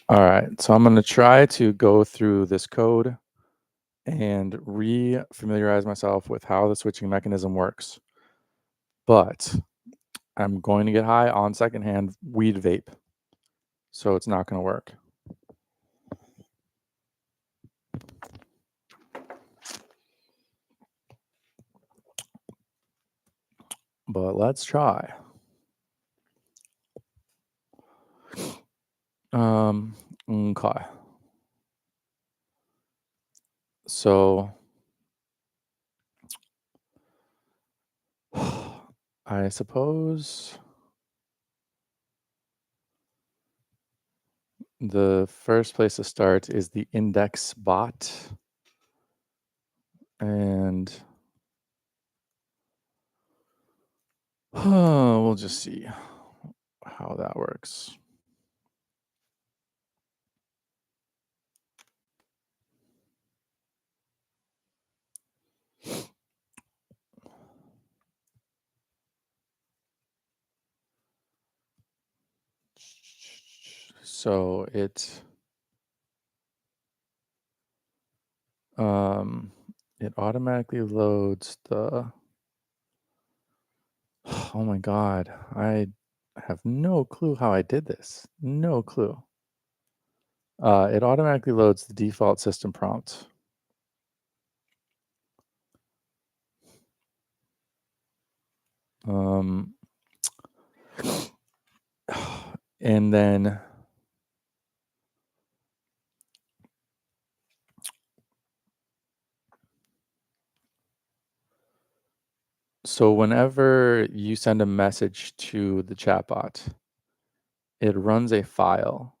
All right, so I'm going to try to go through this code and re-familiarize myself with how the switching mechanism works. But I'm going to get high on secondhand weed vape, so it's not going to work. But let's try. Okay. So I suppose the first place to start is the index bot. And we'll just see how that works. So it automatically loads the oh my god, I have no clue how I did this. No clue. It automatically loads the default system prompt. Um, and then so whenever you send a message to the chatbot, it runs a file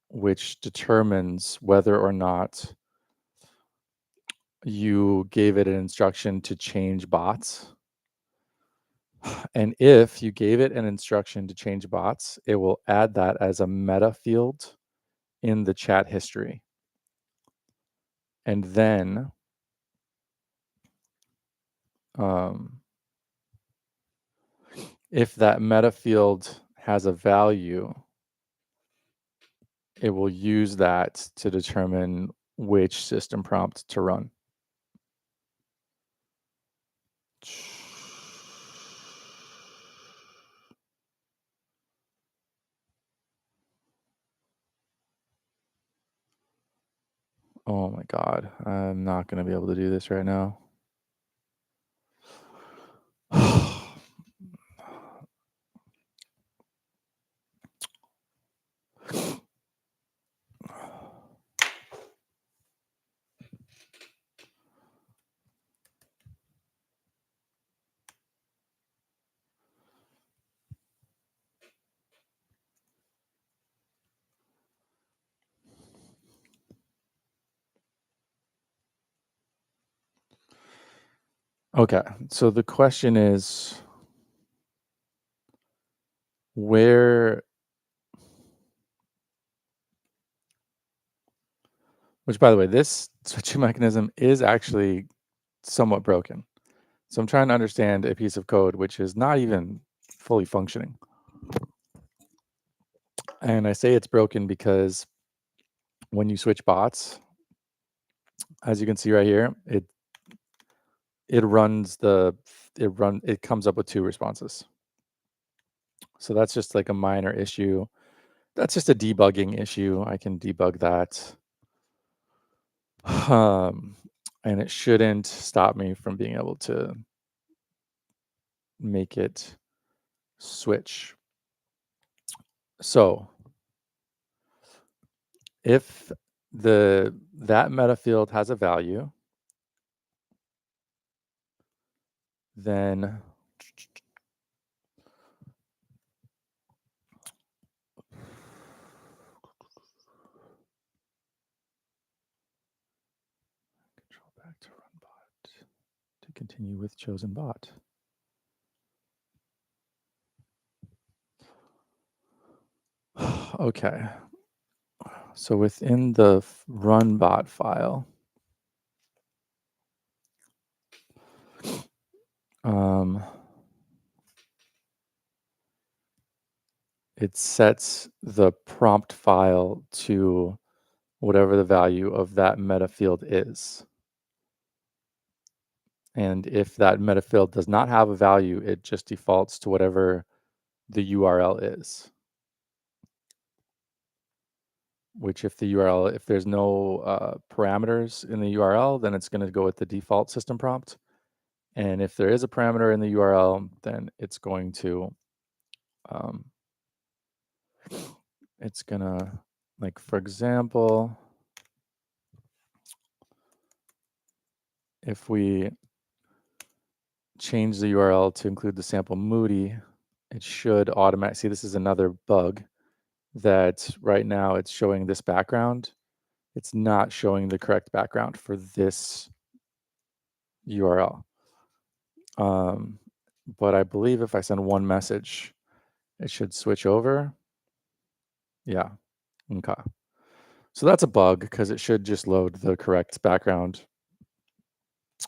which determines whether or not you gave it an instruction to change bots. And if you gave it an instruction to change bots, it will add that as a meta field in the chat history. And then if that meta field has a value, it will use that to determine which system prompt to run. Oh my god, I'm not going to be able to do this right now. Okay, so the question is where, which by the way, this switching mechanism is actually somewhat broken. So I'm trying to understand a piece of code which is not even fully functioning. And I say it's broken because when you switch bots, as you can see right here, it comes up with 2 responses. So that's just like a minor issue. That's just a debugging issue. I can debug that. And it shouldn't stop me from being able to make it switch. So if that meta field has a value, then control back to run bot to continue with chosen bot. Okay. So within the run bot file, it sets the prompt file to whatever the value of that meta field is. And if that meta field does not have a value, it just defaults to whatever the URL is. Which if the URL, if there's no parameters in the URL, then it's going to go with the default system prompt. And if there is a parameter in the URL, then it's going to, um, like for example, if we change the URL to include the sample Moody, it should automatically, see this is another bug that right now it's showing this background. It's not showing the correct background for this URL. But I believe if I send one message, it should switch over. Yeah, okay. So that's a bug because it should just load the correct background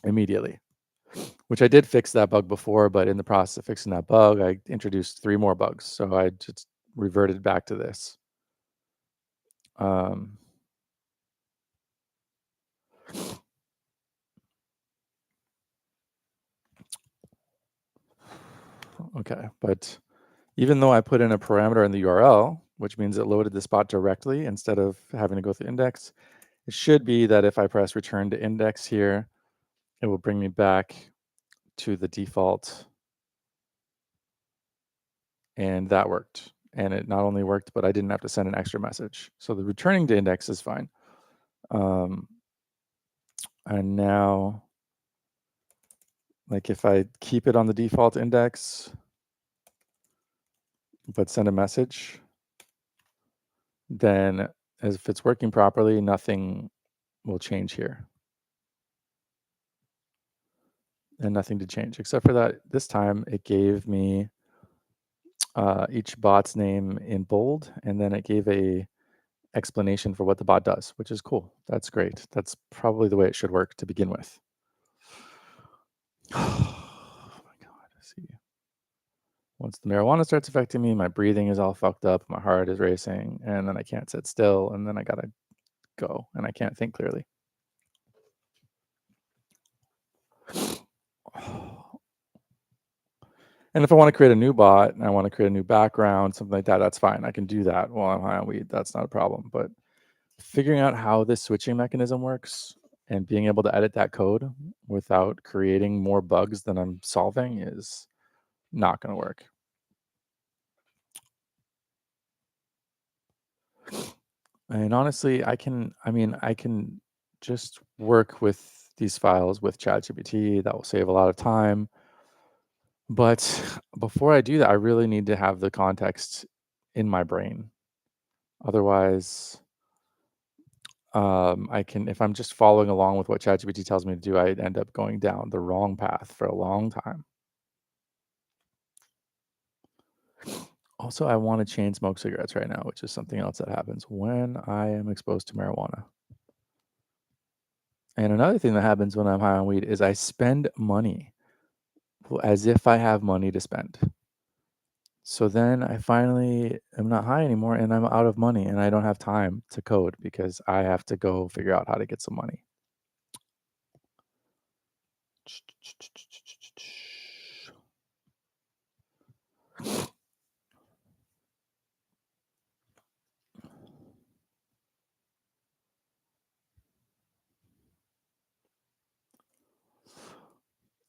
immediately, which I did fix that bug before, but in the process of fixing that bug, I introduced 3 more bugs. So I just reverted back to this. Um, okay, but even though I put in a parameter in the URL, which means it loaded the spot directly instead of having to go through index, it should be that if I press return to index here, it will bring me back to the default. And that worked. And it not only worked, but I didn't have to send an extra message. So the returning to index is fine. And now, like if I keep it on the default index, but send a message, then as if it's working properly, nothing will change here. And nothing to change, except for that this time it gave me each bot's name in bold, and then it gave a explanation for what the bot does, which is cool. That's great. That's probably the way it should work to begin with. Oh my God. See, once the marijuana starts affecting me, my breathing is all fucked up, my heart is racing, and then I can't sit still, and then I gotta go, and I can't think clearly. And if I want to create a new bot and I want to create a new background, something like that, that's fine. I can do that while I'm high on weed. That's not a problem. But figuring out how this switching mechanism works and being able to edit that code without creating more bugs than I'm solving is not going to work. And honestly, I can just work with these files with ChatGPT. That will save a lot of time. But before I do that, I really need to have the context in my brain. Otherwise, if I'm just following along with what ChatGPT tells me to do, I end up going down the wrong path for a long time. Also, I want to chain smoke cigarettes right now, which is something else that happens when I am exposed to marijuana. And another thing that happens when I'm high on weed is I spend money as if I have money to spend. So then I finally am not high anymore and I'm out of money and I don't have time to code because I have to go figure out how to get some money.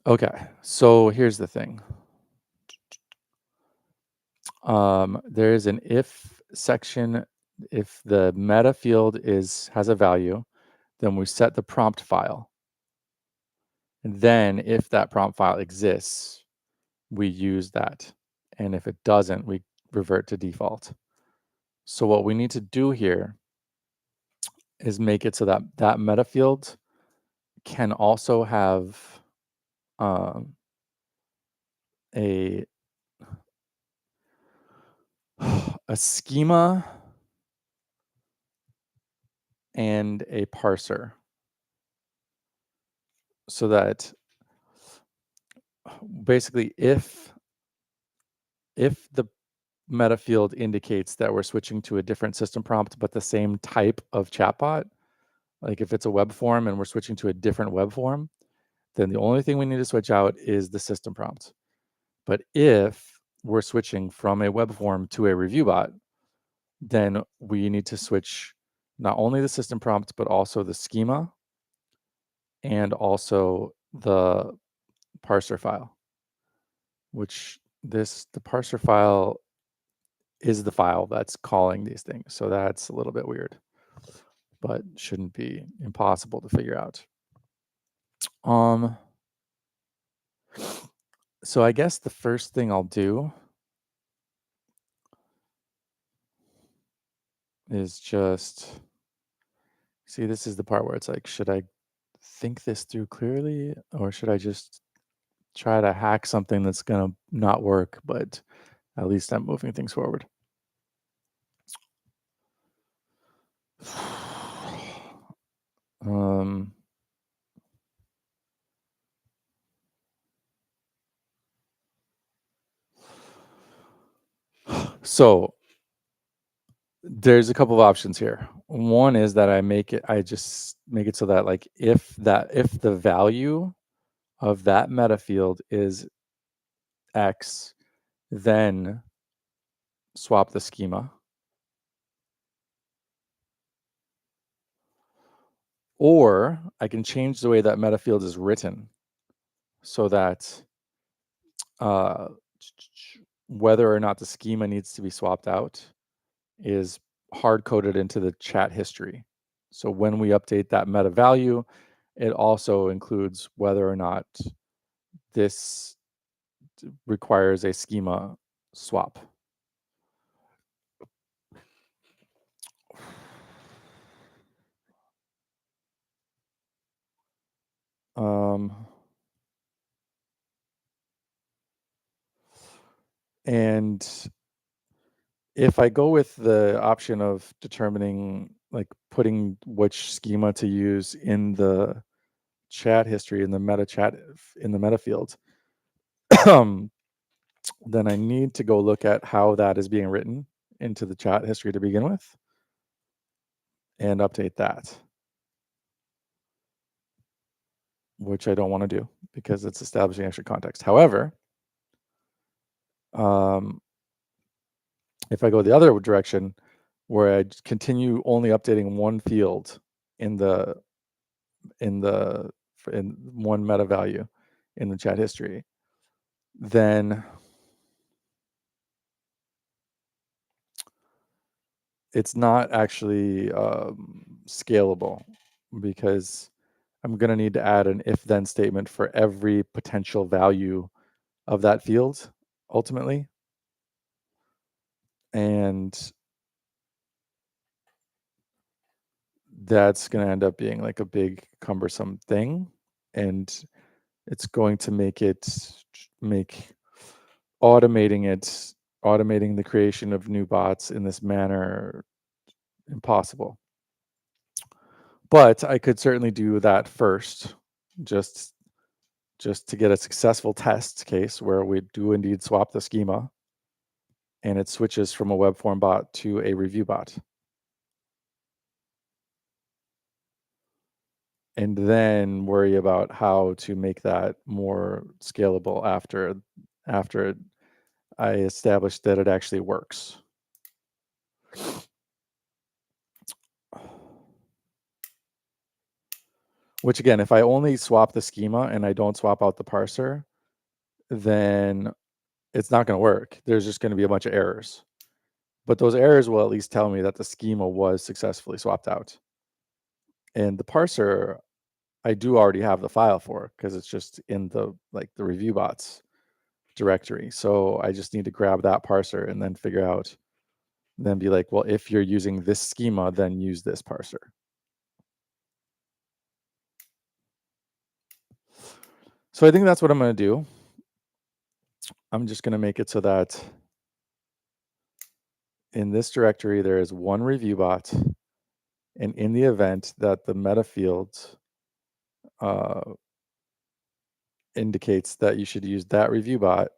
Okay, so here's the thing. There is an if section. If the meta field has a value, then we set the prompt file. And then if that prompt file exists, we use that. And if it doesn't, we revert to default. So what we need to do here is make it so that that meta field can also have um, a a schema and a parser, so that basically if the meta field indicates that we're switching to a different system prompt, but the same type of chatbot, like if it's a web form and we're switching to a different web form, then the only thing we need to switch out is the system prompt. But if we're switching from a web form to a review bot, then we need to switch not only the system prompt, but also the schema and also the parser file, which the parser file is the file that's calling these things. So that's a little bit weird, but shouldn't be impossible to figure out. So I guess the first thing I'll do is just see, this is the part where it's like, should I think this through clearly, or should I just try to hack something that's gonna not work, but at least I'm moving things forward? Um, so there's a couple of options here. One is that I just make it so that like if the value of that meta field is X, then swap the schema. Or I can change the way that meta field is written so that uh, whether or not the schema needs to be swapped out is hard coded into the chat history. So when we update that meta value, it also includes whether or not this requires a schema swap. And if I go with the option of determining, like putting which schema to use in the chat history, in the meta chat, in the meta field, then I need to go look at how that is being written into the chat history to begin with and update that, which I don't want to do because it's establishing extra context. However, if I go the other direction, where I continue only updating one field in the in the in one meta value in the chat history, then it's not actually scalable, because I'm going to need to add an if then statement for every potential value of that field ultimately. And that's going to end up being like a big cumbersome thing. And it's going to make automating the creation of new bots in this manner impossible. But I could certainly do that first, just to get a successful test case where we do indeed swap the schema and it switches from a web form bot to a review bot. And then worry about how to make that more scalable after I establish that it actually works. Which again, if I only swap the schema and I don't swap out the parser, then it's not going to work. There's just going to be a bunch of errors. But those errors will at least tell me that the schema was successfully swapped out. And the parser, I do already have the file for, because it's just in the review bots directory. So I just need to grab that parser and then figure out, then be like, well, if you're using this schema, then use this parser. So I think that's what I'm going to do. I'm just going to make it so that in this directory, there is one review bot. And in the event that the meta field indicates that you should use that review bot,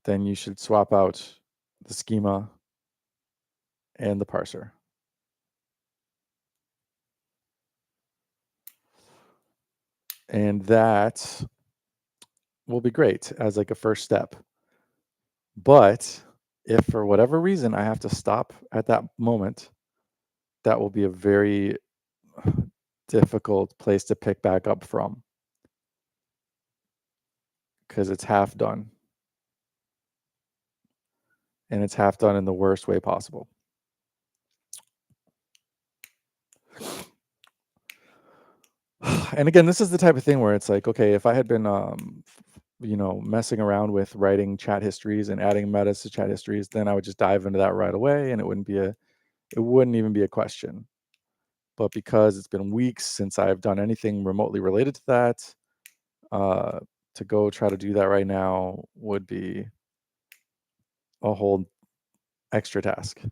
then you should swap out the schema, and the parser. And that will be great as like a first step. But if for whatever reason I have to stop at that moment, that will be a very difficult place to pick back up from because it's half done. And it's half done in the worst way possible. And again, this is the type of thing where it's like, okay, if I had been, messing around with writing chat histories and adding metas to chat histories, then I would just dive into that right away, and it wouldn't even be a question. But because it's been weeks since I've done anything remotely related to that, uh, to go try to do that right now would be a whole extra task.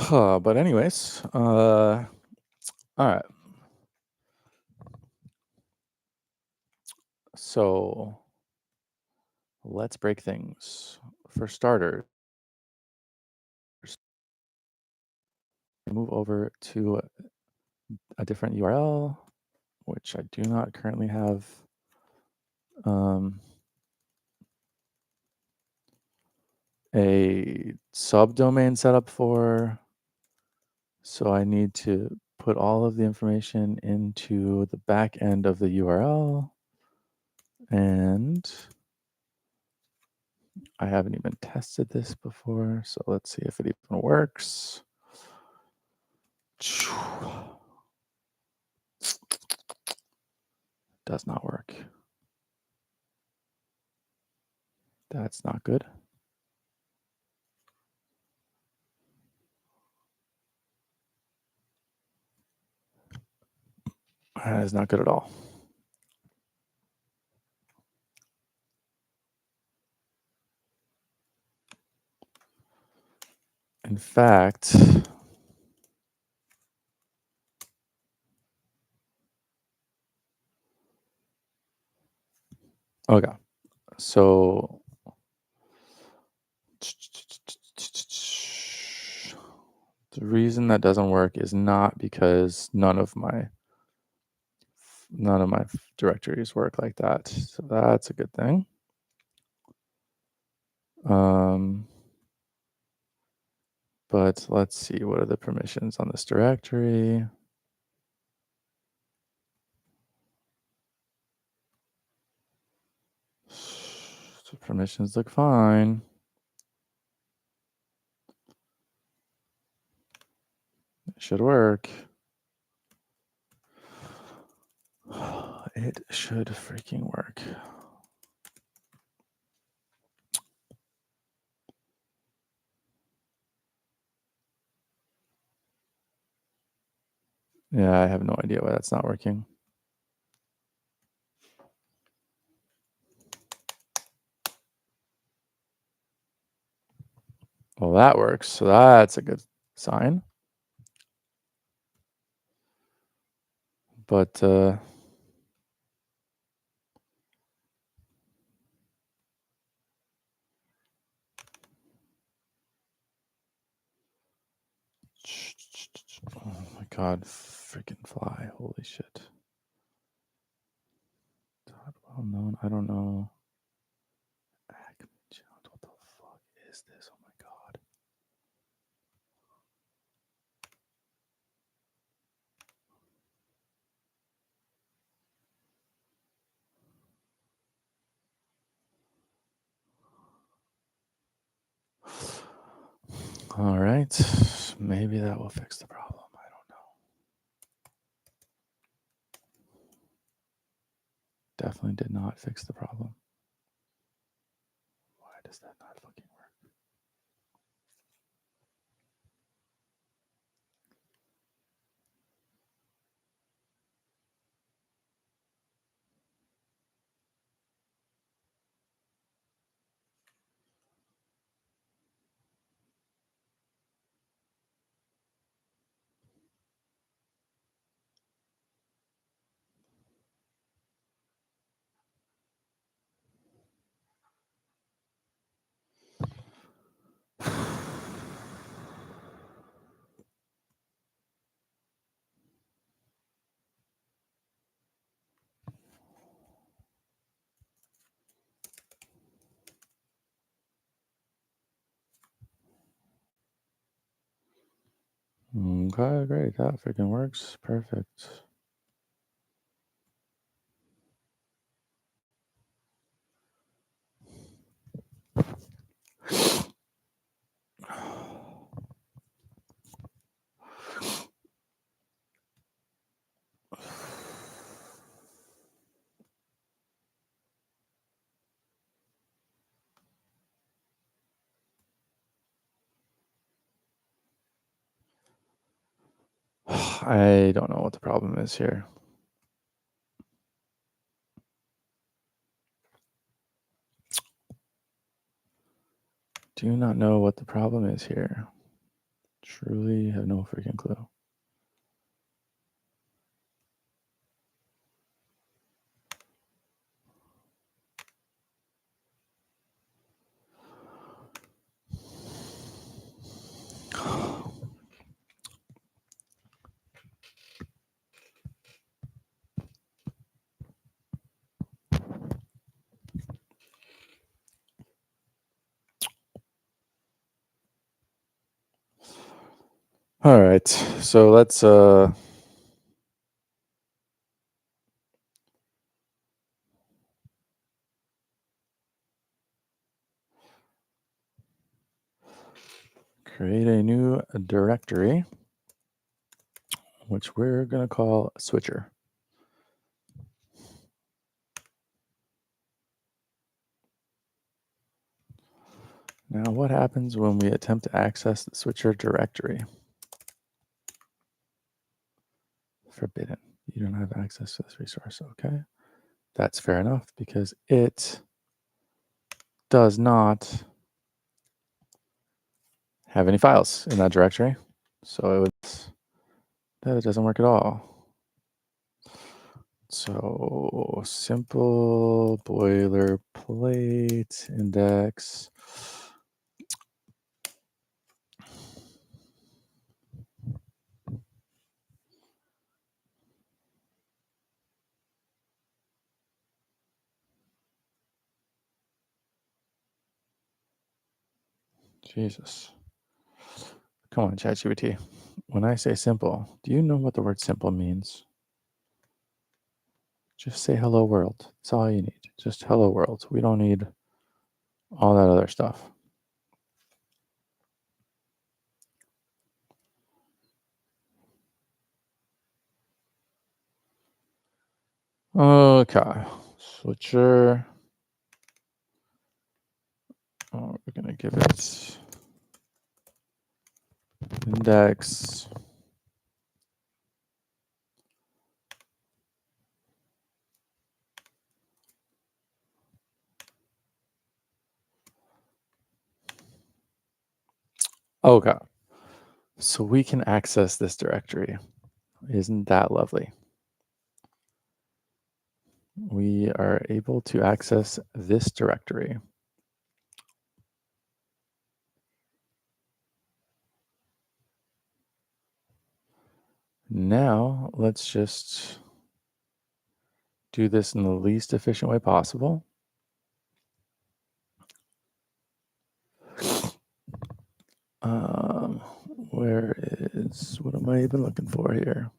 But anyways, all right. So let's break things. For starters, move over to a different URL, which I do not currently have a subdomain set up for. So I need to put all of the information into the back end of the URL. And I haven't even tested this before, so let's see if it even works. Does not work. That's not good. That is not good at all. In fact, okay, so the reason that doesn't work is not because none of my directories work like that. So that's a good thing. But let's see, what are the permissions on this directory? So permissions look fine. It should work. It should freaking work. Yeah, I have no idea why that's not working. Well, that works. So that's a good sign. But oh my god, freaking fly. Holy shit. Well known, I don't know. What the fuck is this? Oh my god. All right. Maybe that will fix the problem. I don't know. Definitely did not fix the problem. does that not fucking work? Okay, great. That freaking works. Perfect. I don't know what the problem is here. Do not know what the problem is here. Truly have no freaking clue. All right, so let's create a new directory, which we're going to call switcher. Now, what happens when we attempt to access the switcher directory? Forbidden. You don't have access to this resource. Okay, that's fair enough because it does not have any files in that directory. So that doesn't work at all. So simple boilerplate index. Jesus. Come on, ChatGPT. When I say simple, do you know what the word simple means? Just say hello world. That's all you need. Just hello world. We don't need all that other stuff. Okay. Switcher. Oh, we're going to give it index. Okay. So we can access this directory. Isn't that lovely? We are able to access this directory. Now, let's just do this in the least efficient way possible. Where is, what am I even looking for here?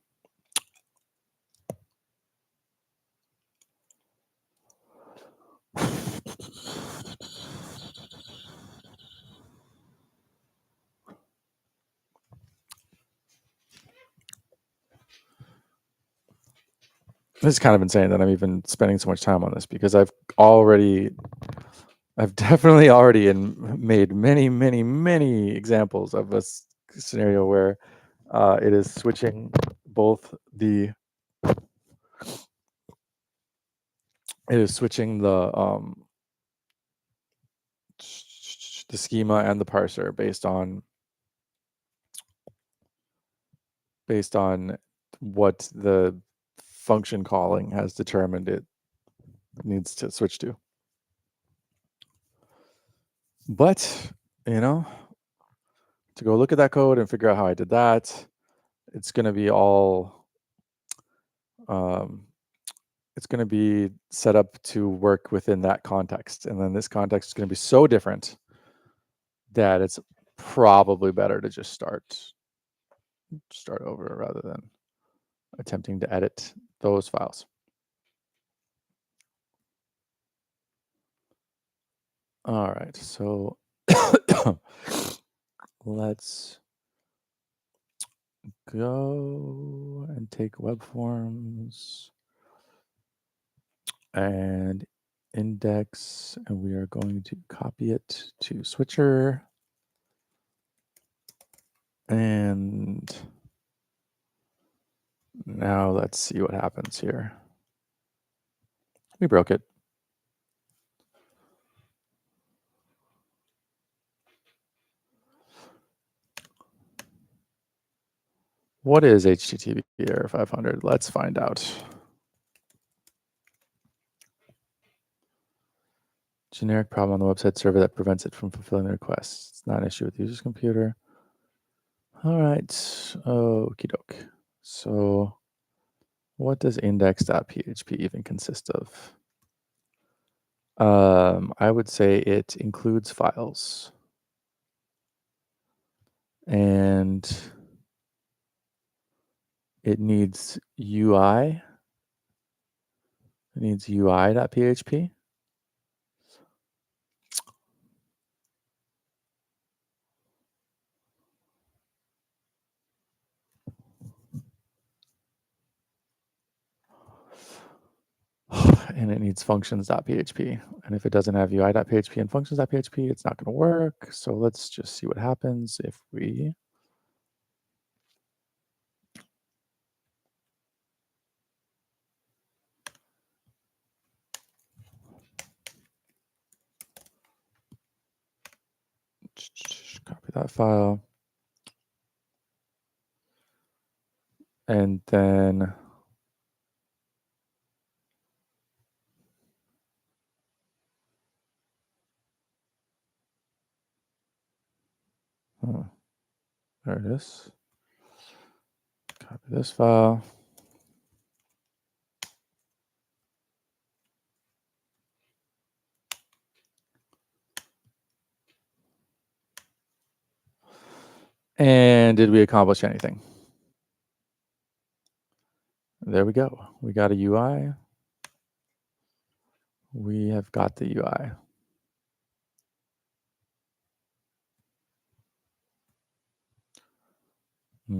This is kind of insane that I'm even spending so much time on this because I've already I've definitely already made many, many, many examples of a scenario where it is switching both the the schema and the parser based on what the function calling has determined it needs to switch to. But, to go look at that code and figure out how I did that, it's going to be all, it's going to be set up to work within that context. And then this context is going to be so different that it's probably better to just start over rather than attempting to edit those files. All right, so let's go and take web forms and index, and we are going to copy it to switcher. And now let's see what happens here. We broke it. What is HTTP error 500? Let's find out. Generic problem on the website server that prevents it from fulfilling the request. It's not an issue with the user's computer. All right, okie doke. So what does index.php even consist of? I would say it includes files. And it needs UI. It needs UI.php. And it needs functions.php. And if it doesn't have UI.php and functions.php, it's not going to work. So let's just see what happens if we copy that file. And then there it is. Copy this file. And did we accomplish anything? There we go. We got a UI. We have got the UI.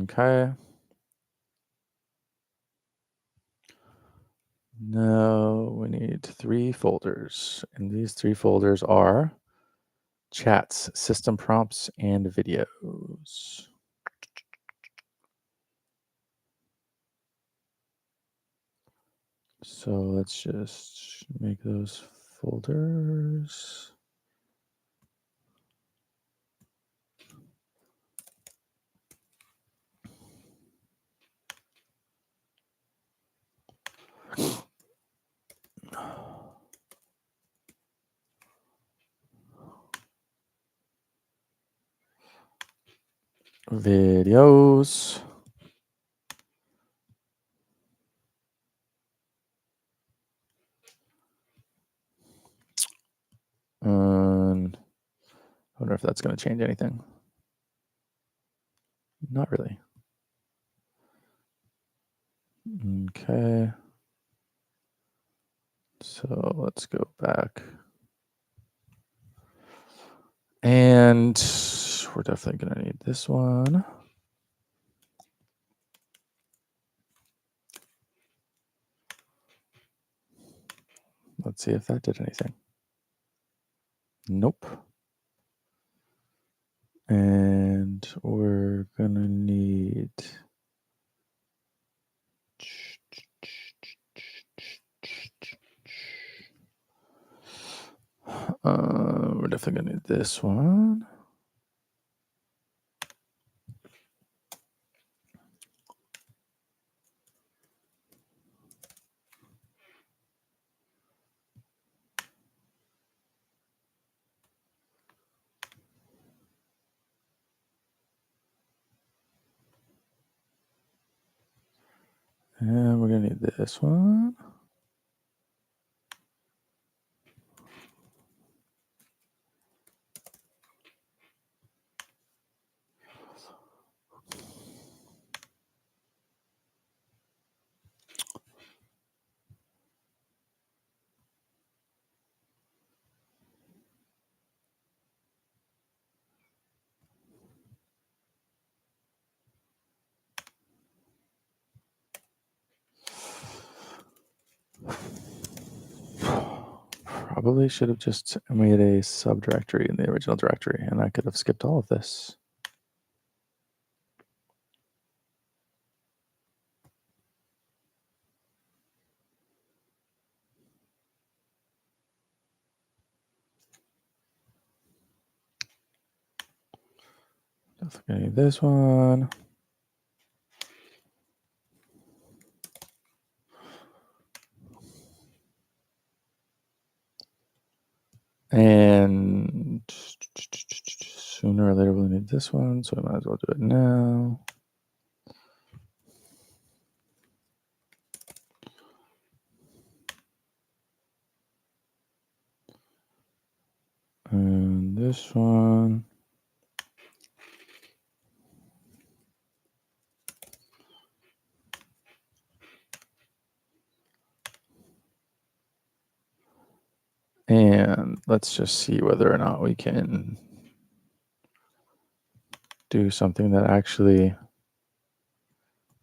Okay. Now we need 3 folders. And these 3 folders are chats, system prompts, and videos. So let's just make those folders. Videos. And I wonder if that's going to change anything. Not really. Okay. So let's go back. And we're definitely going to need this one. Let's see if that did anything. Nope. And we're gonna need we're definitely gonna need this one. And we're gonna need this one. Probably should have just made a subdirectory in the original directory, and I could have skipped all of this. Definitely need this one. And sooner or later we'll need this one, so I might as well do it now. And this one. And let's just see whether or not we can do something that actually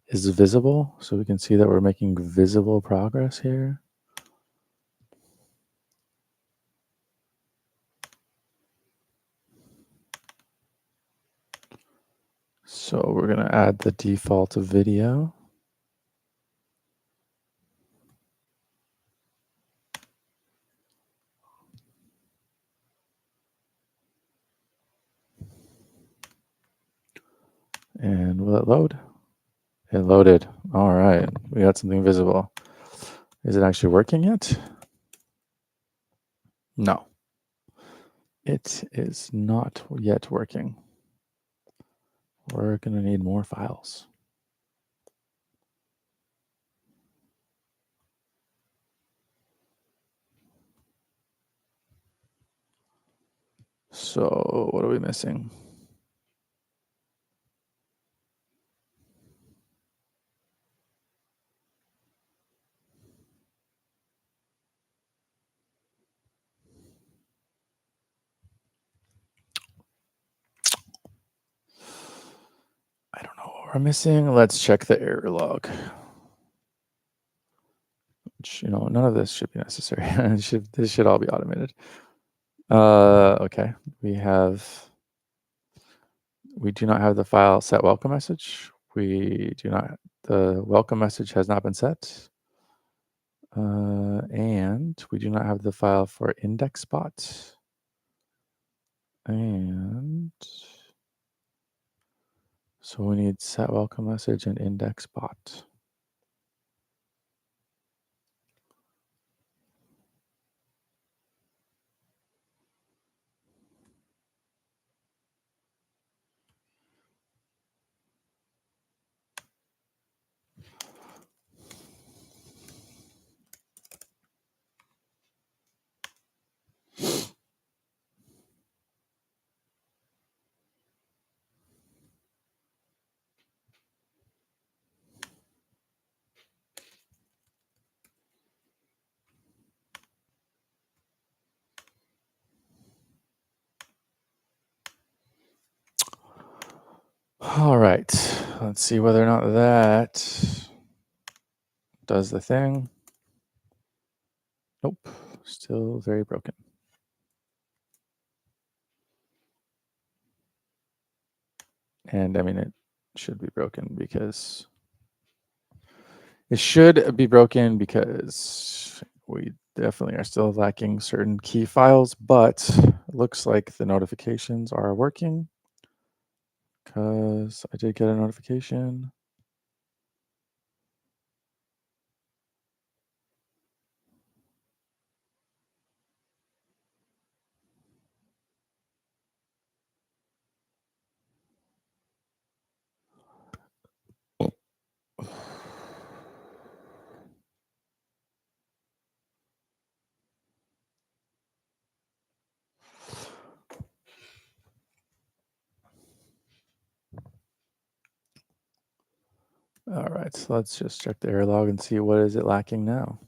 is visible. So we can see that we're making visible progress here. So we're going to add the default video. And will it load? It loaded. All right, we got something visible. Is it actually working yet? No, it is not yet working. We're going to need more files. So what are we missing? I don't know what we're missing. Let's check the error log. Which, none of this should be necessary. This should all be automated. Okay, we do not have the file set welcome message. The welcome message has not been set. And we do not have the file for index spot. And so we need set welcome message and index spot. All right, let's see whether or not that does the thing. Nope, still very broken. And I mean, it should be broken because we definitely are still lacking certain key files, but it looks like the notifications are working because I did get a notification. All right, so let's just check the error log and see what is it lacking now.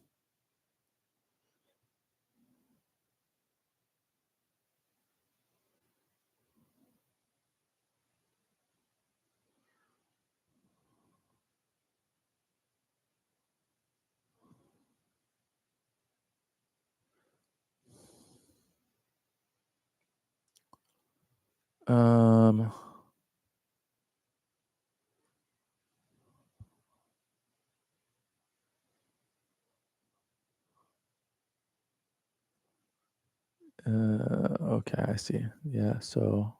Um, okay, I see. Yeah, so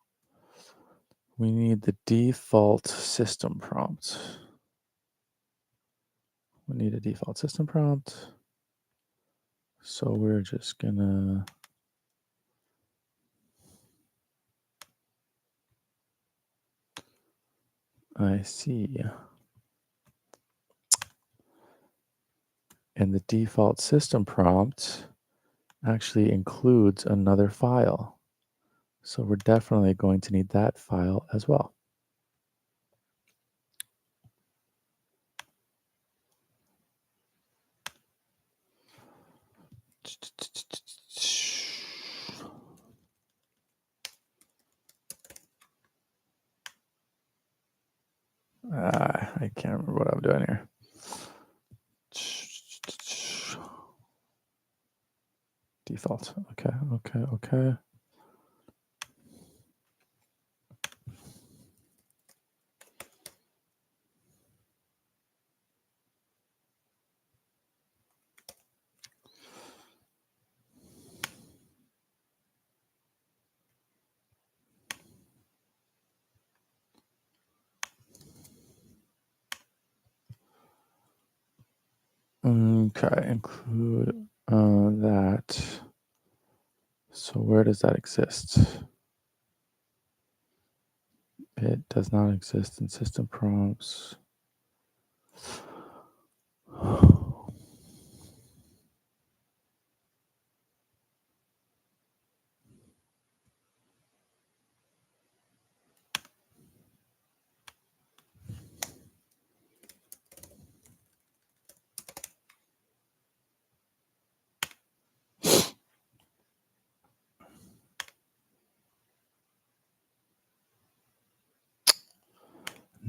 we need the default system prompt. We need a default system prompt. So we're just gonna, I see. And the default system prompt actually includes another file. So we're definitely going to need that file as well. I can't remember what I'm doing here. Default. Okay. Okay, include that. So where does that exist? It does not exist in system prompts.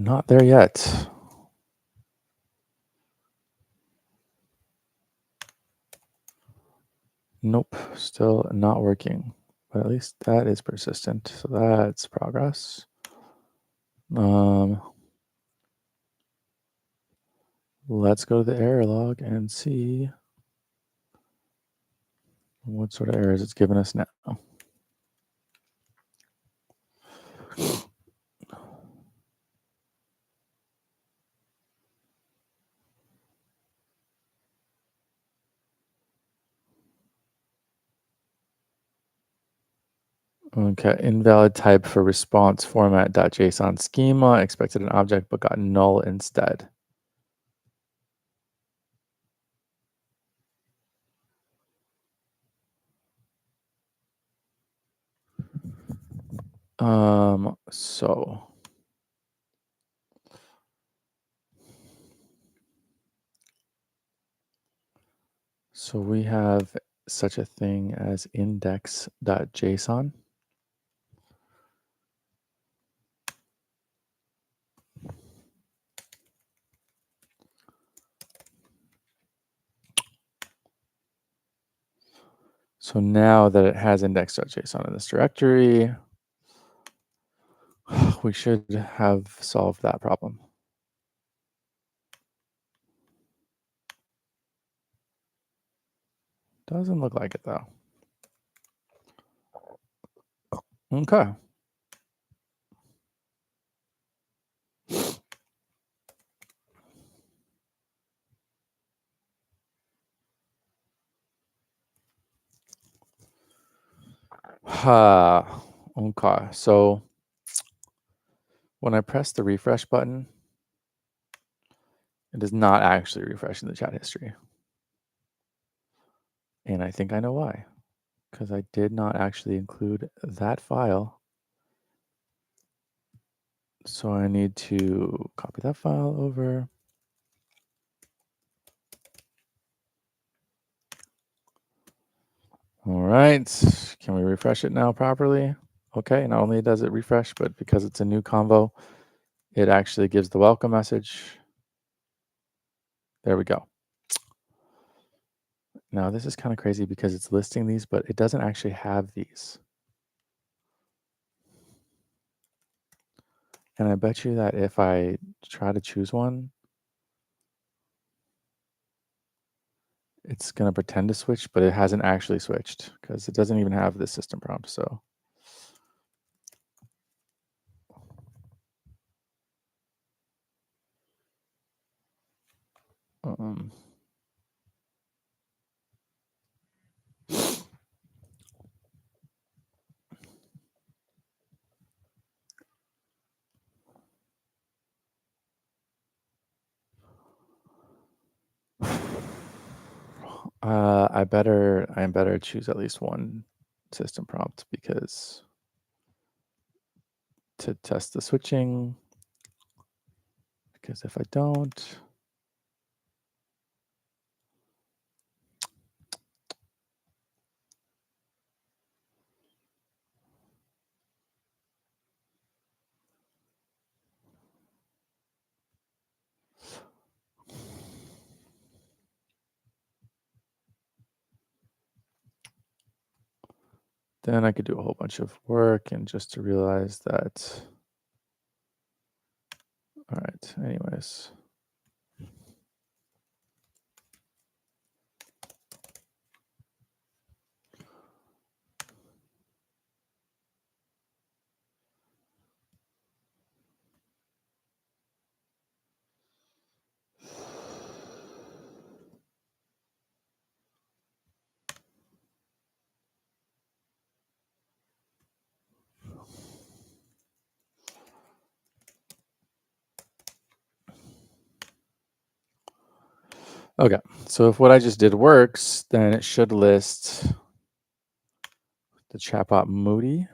Not there yet. Nope, still not working. But at least that is persistent, so that's progress. Let's go to the error log and see what sort of errors it's giving us now. Okay, invalid type for response format.json schema, expected an object but got null instead. So we have such a thing as index.json. So now that it has index.json in this directory, We should have solved that problem. Doesn't look like it though. Okay. Okay. So when I press the refresh button, it is not actually refreshing the chat history. And I think I know why. Because I did not actually include that file. So I need to copy that file over. All right. Can we refresh it now properly? Okay. Not only does it refresh, but because it's a new convo, it actually gives the welcome message. There we go. Now this is kind of crazy because it's listing these, but it doesn't actually have these. And I bet you that if I try to choose one, it's going to pretend to switch, but it hasn't actually switched because it doesn't even have this system prompt. So I better choose at least one system prompt because to test the switching, because if I don't, then I could do a whole bunch of work and just to realize that, all right, anyways. Okay, so if what I just did works, then it should list the chatbot Moody.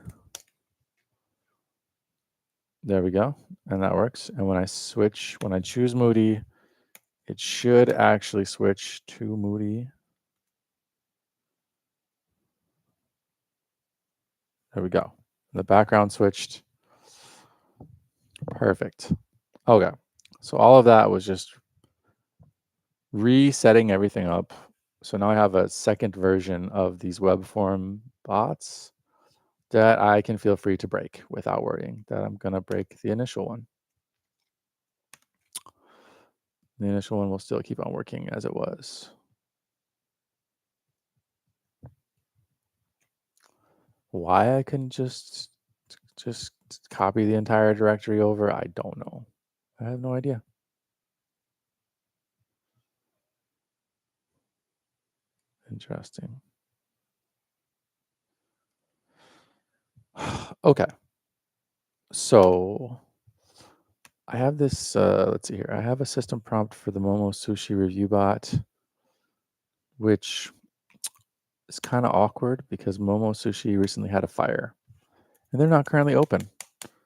There we go, and that works. And when I choose Moody, it should actually switch to Moody. There we go. The background switched. Perfect. Okay, so all of that was just resetting everything up. So now I have a second version of these web form bots that I can feel free to break without worrying that I'm going to break the initial one. The initial one will still keep on working as it was. Why I couldn't just copy the entire directory over, I don't know. I have no idea. Interesting. Okay. So I have this, let's see here. I have a system prompt for the Momo Sushi review bot, which is kind of awkward because Momo Sushi recently had a fire and they're not currently open.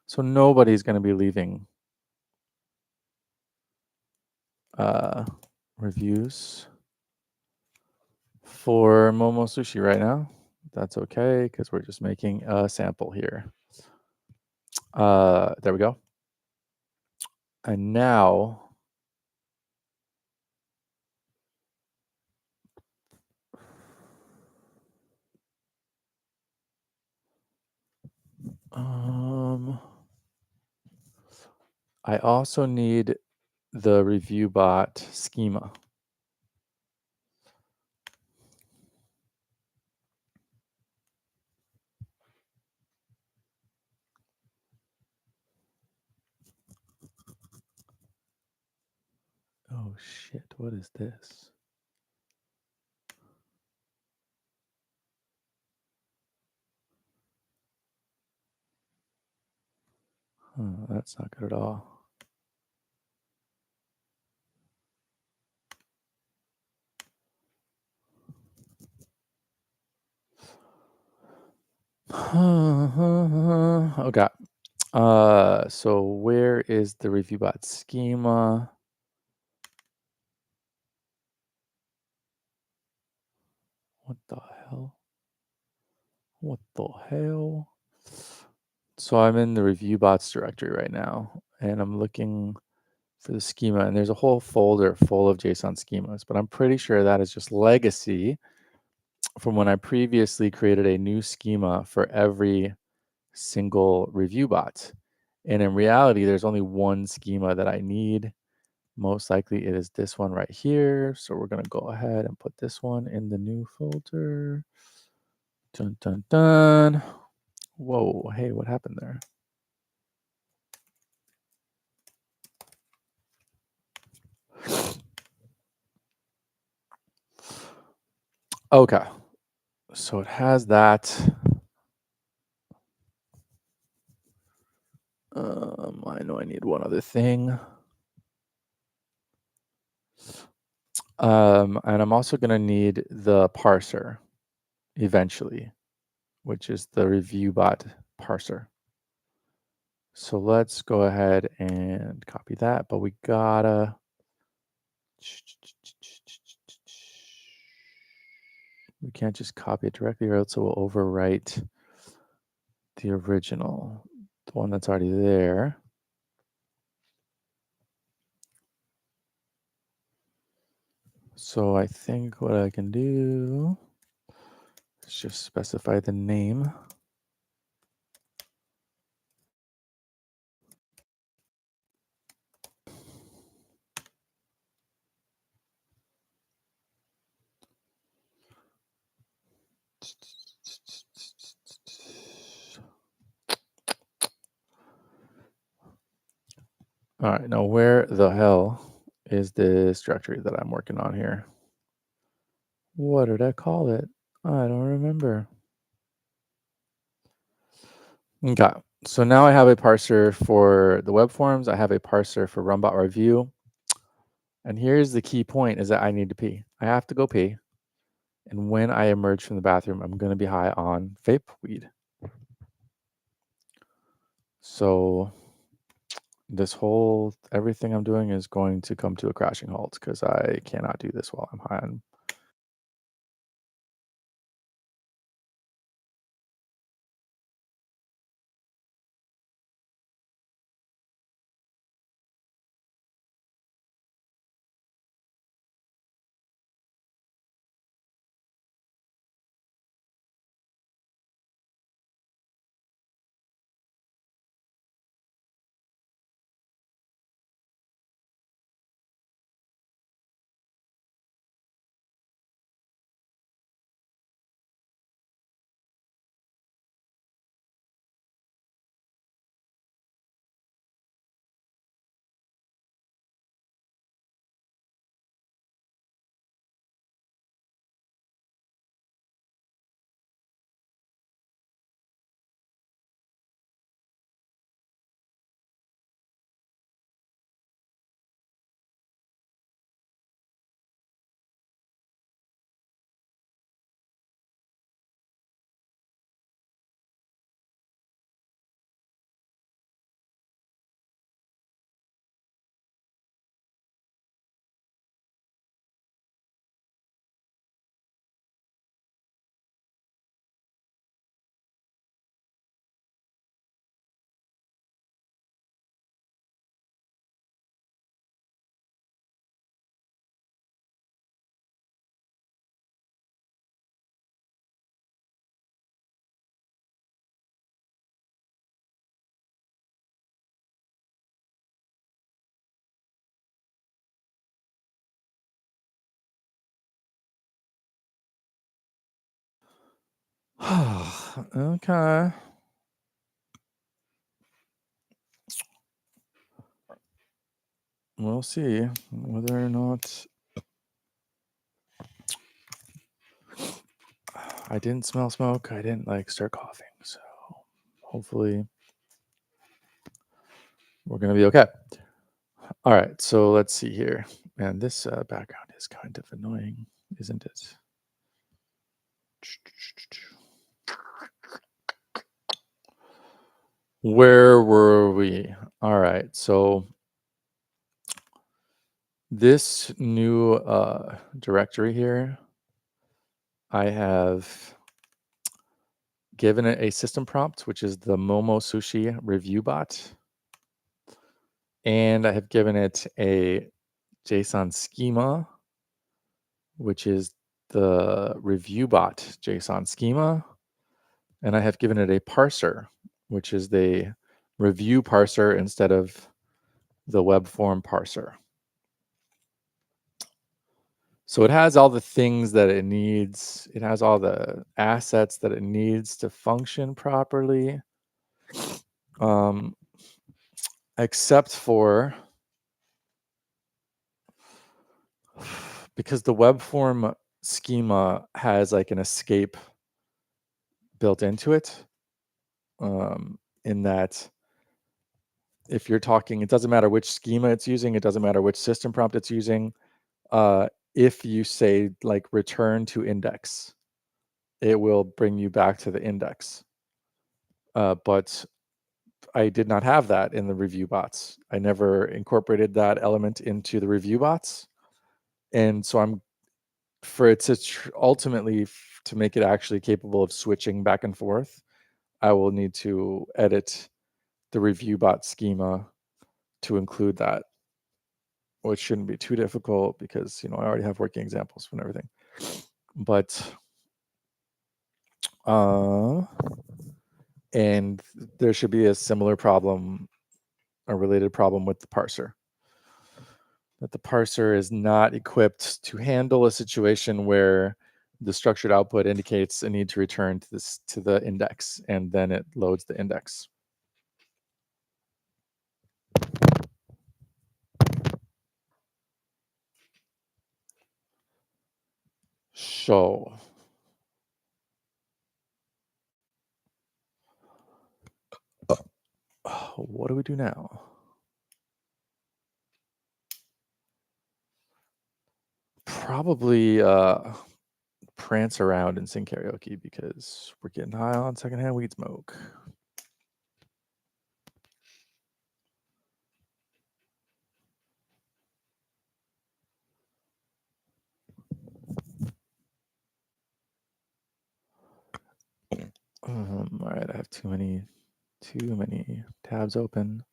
So nobody's going to be leaving reviews for Momo Sushi right now. That's okay because we're just making a sample here. There we go. And now I also need the review bot schema. Oh shit, what is this? That's not good at all. Okay. So where is the review bot schema? What the hell? What the hell? So I'm in the review bots directory right now, and I'm looking for the schema, and there's a whole folder full of JSON schemas, but I'm pretty sure that is just legacy from when I previously created a new schema for every single review bot. And in reality, there's only one schema that I need. Most likely it is this one right here. So we're gonna go ahead and put this one in the new folder. Dun, dun, dun. Whoa, hey, what happened there? Okay, so it has that. I know I need one other thing. And I'm also gonna need the parser eventually, which is the review bot parser. So let's go ahead and copy that, but we gotta we can't just copy it directly or else it will overwrite the original, the one that's already there. So I think what I can do is just specify the name. All right, now where the hell is this directory that I'm working on here? What did I call it? I don't remember. Okay, so now I have a parser for the web forms. I have a parser for Runbot Review. And here's the key point is that I need to pee. I have to go pee. And when I emerge from the bathroom, I'm going to be high on vape weed. So this whole, everything I'm doing is going to come to a crashing halt because I cannot do this while I'm high on Okay. We'll see whether or not I didn't smell smoke. I didn't like start coughing. So hopefully we're going to be okay. All right. So let's see here. Man, this background is kind of annoying, isn't it? Where were we? All right. So this new directory here, I have given it a system prompt, which is the Momo Sushi review bot. And I have given it a JSON schema, which is the review bot JSON schema. And I have given it a parser, which is the review parser instead of the web form parser. So it has all the things that it needs. It has all the assets that it needs to function properly, except for because the web form schema has like an escape built into it, in that if you're talking, it doesn't matter which schema it's using, it doesn't matter which system prompt it's using. If you say like return to index, it will bring you back to the index. But I did not have that in the review bots. I never incorporated that element into the review bots. And so I'm for it to ultimately to make it actually capable of switching back and forth, I will need to edit the review bot schema to include that, which shouldn't be too difficult because I already have working examples and everything. But and there should be a similar problem, a related problem with the parser. That the parser is not equipped to handle a situation where the structured output indicates a need to return to the index, and then it loads the index. So what do we do now? Probably prance around and sing karaoke because we're getting high on secondhand weed smoke. All right, I have too many tabs open.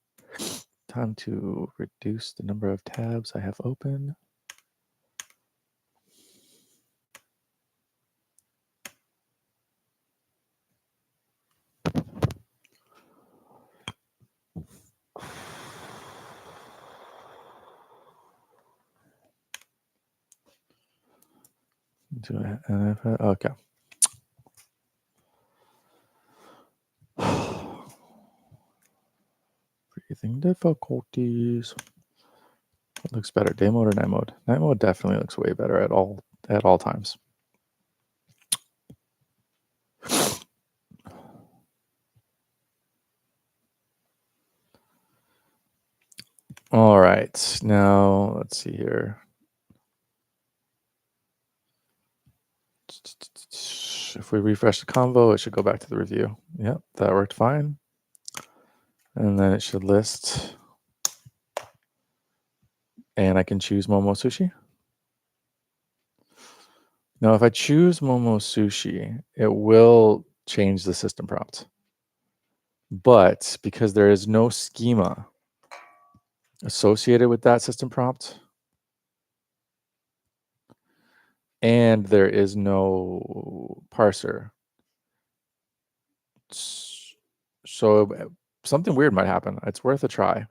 Time to reduce the number of tabs I have open. Do I have okay. Breathing difficulties. What looks better, day mode or night mode? Night mode definitely looks way better at all times. All right, now let's see here. If we refresh the convo, it should go back to the review. Yep, that worked fine. And then it should list. And I can choose Momo Sushi. Now, if I choose Momo Sushi, it will change the system prompt. But because there is no schema associated with that system prompt, and there is no parser, so something weird might happen. It's worth a try.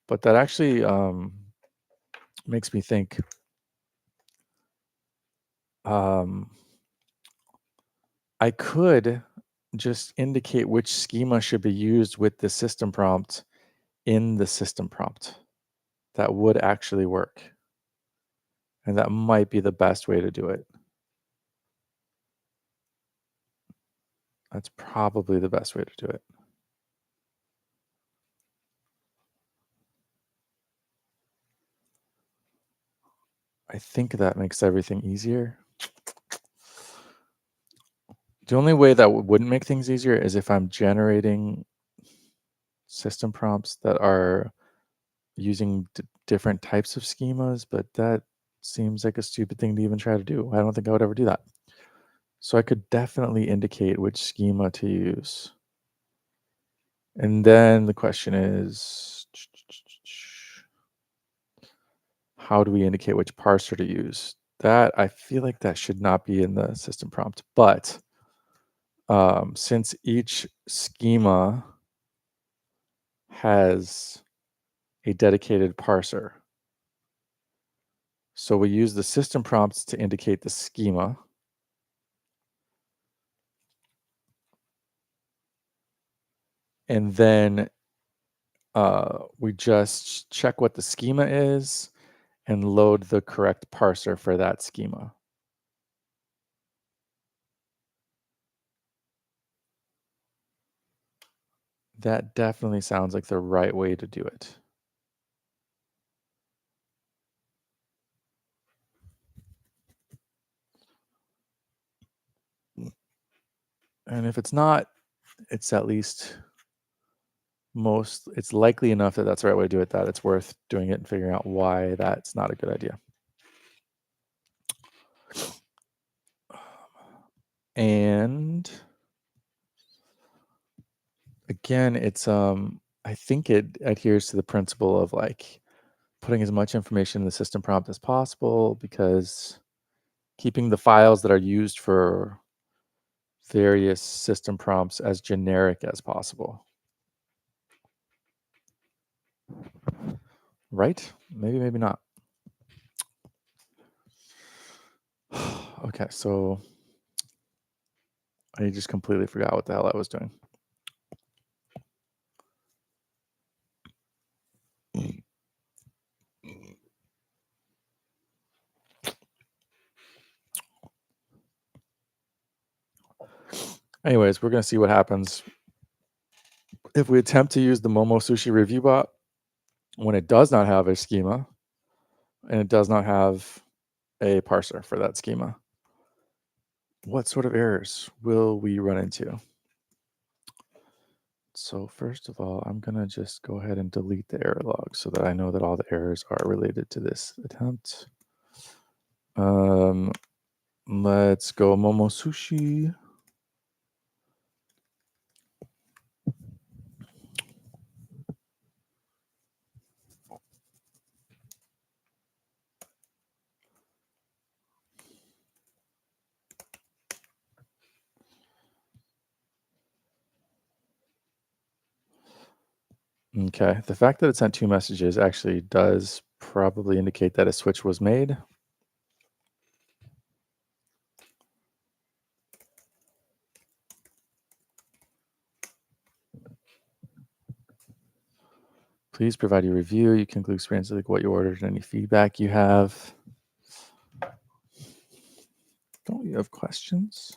But that actually makes me think I could just indicate which schema should be used with the system prompt in the system prompt. That would actually work. And that might be the best way to do it. That's probably the best way to do it. I think that makes everything easier. The only way that wouldn't make things easier is if I'm generating system prompts that are using different types of schemas, but that seems like a stupid thing to even try to do. I don't think I would ever do that. So I could definitely indicate which schema to use. And then the question is, how do we indicate which parser to use? That, I feel like that should not be in the system prompt, but since each schema has a dedicated parser, so we use the system prompts to indicate the schema. And then we just check what the schema is and load the correct parser for that schema. That definitely sounds like the right way to do it. And if it's not, it's at least it's likely enough that that's the right way to do it, that it's worth doing it and figuring out why that's not a good idea. And again, it's I think it adheres to the principle of like putting as much information in the system prompt as possible, because keeping the files that are used for various system prompts as generic as possible. Right? Maybe, maybe not. Okay, so I just completely forgot what the hell I was doing. Anyways, we're going to see what happens if we attempt to use the Momo Sushi review bot when it does not have a schema and it does not have a parser for that schema. What sort of errors will we run into? So first of all, I'm going to just go ahead and delete the error log so that I know that all the errors are related to this attempt. Let's go Momo Sushi. Okay, the fact that it sent 2 messages actually does probably indicate that a switch was made. Please provide your review. You can include experience like what you ordered and any feedback you have. Don't you have questions?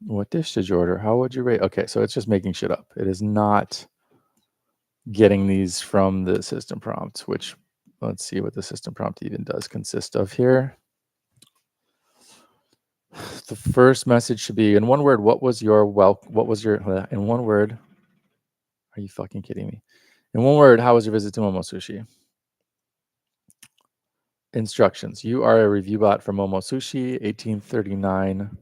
What dish did you order? How would you rate? Okay, so it's just making shit up. It is not getting these from the system prompt, which let's see what the system prompt even does consist of here. The first message should be in one word. What was your in one word? Are you fucking kidding me? In one word, how was your visit to Momo Sushi? Instructions. You are a review bot for Momo Sushi, 1839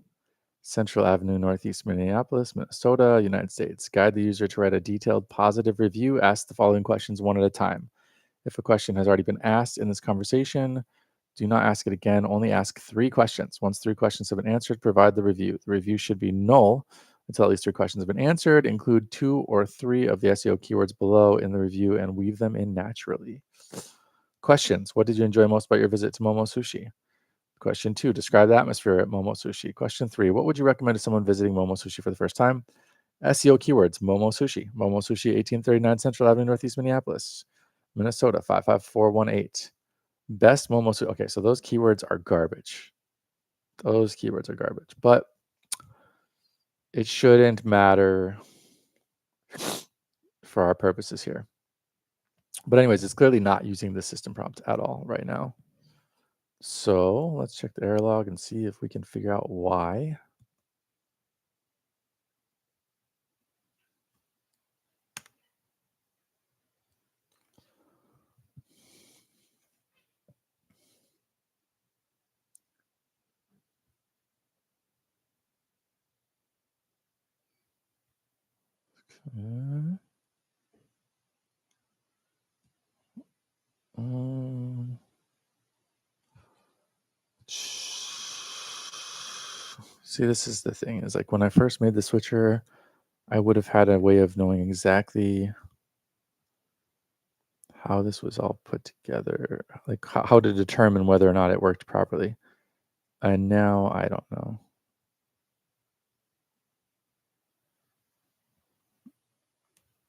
Central Avenue, Northeast Minneapolis, Minnesota, United States. Guide the user to write a detailed positive review. Ask the following questions one at a time. If a question has already been asked in this conversation, do not ask it again. Only ask 3 questions. Once 3 questions have been answered, provide the review. The review should be null until at least 3 questions have been answered. Include 2 or 3 of the SEO keywords below in the review and weave them in naturally. Questions. What did you enjoy most about your visit to Momo Sushi? Question 2. Describe the atmosphere at Momo Sushi. Question 3. What would you recommend to someone visiting Momo Sushi for the first time? SEO keywords. Momo Sushi. Momo Sushi, 1839 Central Avenue, Northeast Minneapolis, Minnesota, 55418. Best Momo Sushi. Okay, so those keywords are garbage. Those keywords are garbage. But it shouldn't matter for our purposes here. But anyways, it's clearly not using the system prompt at all right now. So let's check the error log and see if we can figure out why. Okay. See, this is the thing, is like when I first made the switcher, I would have had a way of knowing exactly how this was all put together, like how to determine whether or not it worked properly. And now I don't know.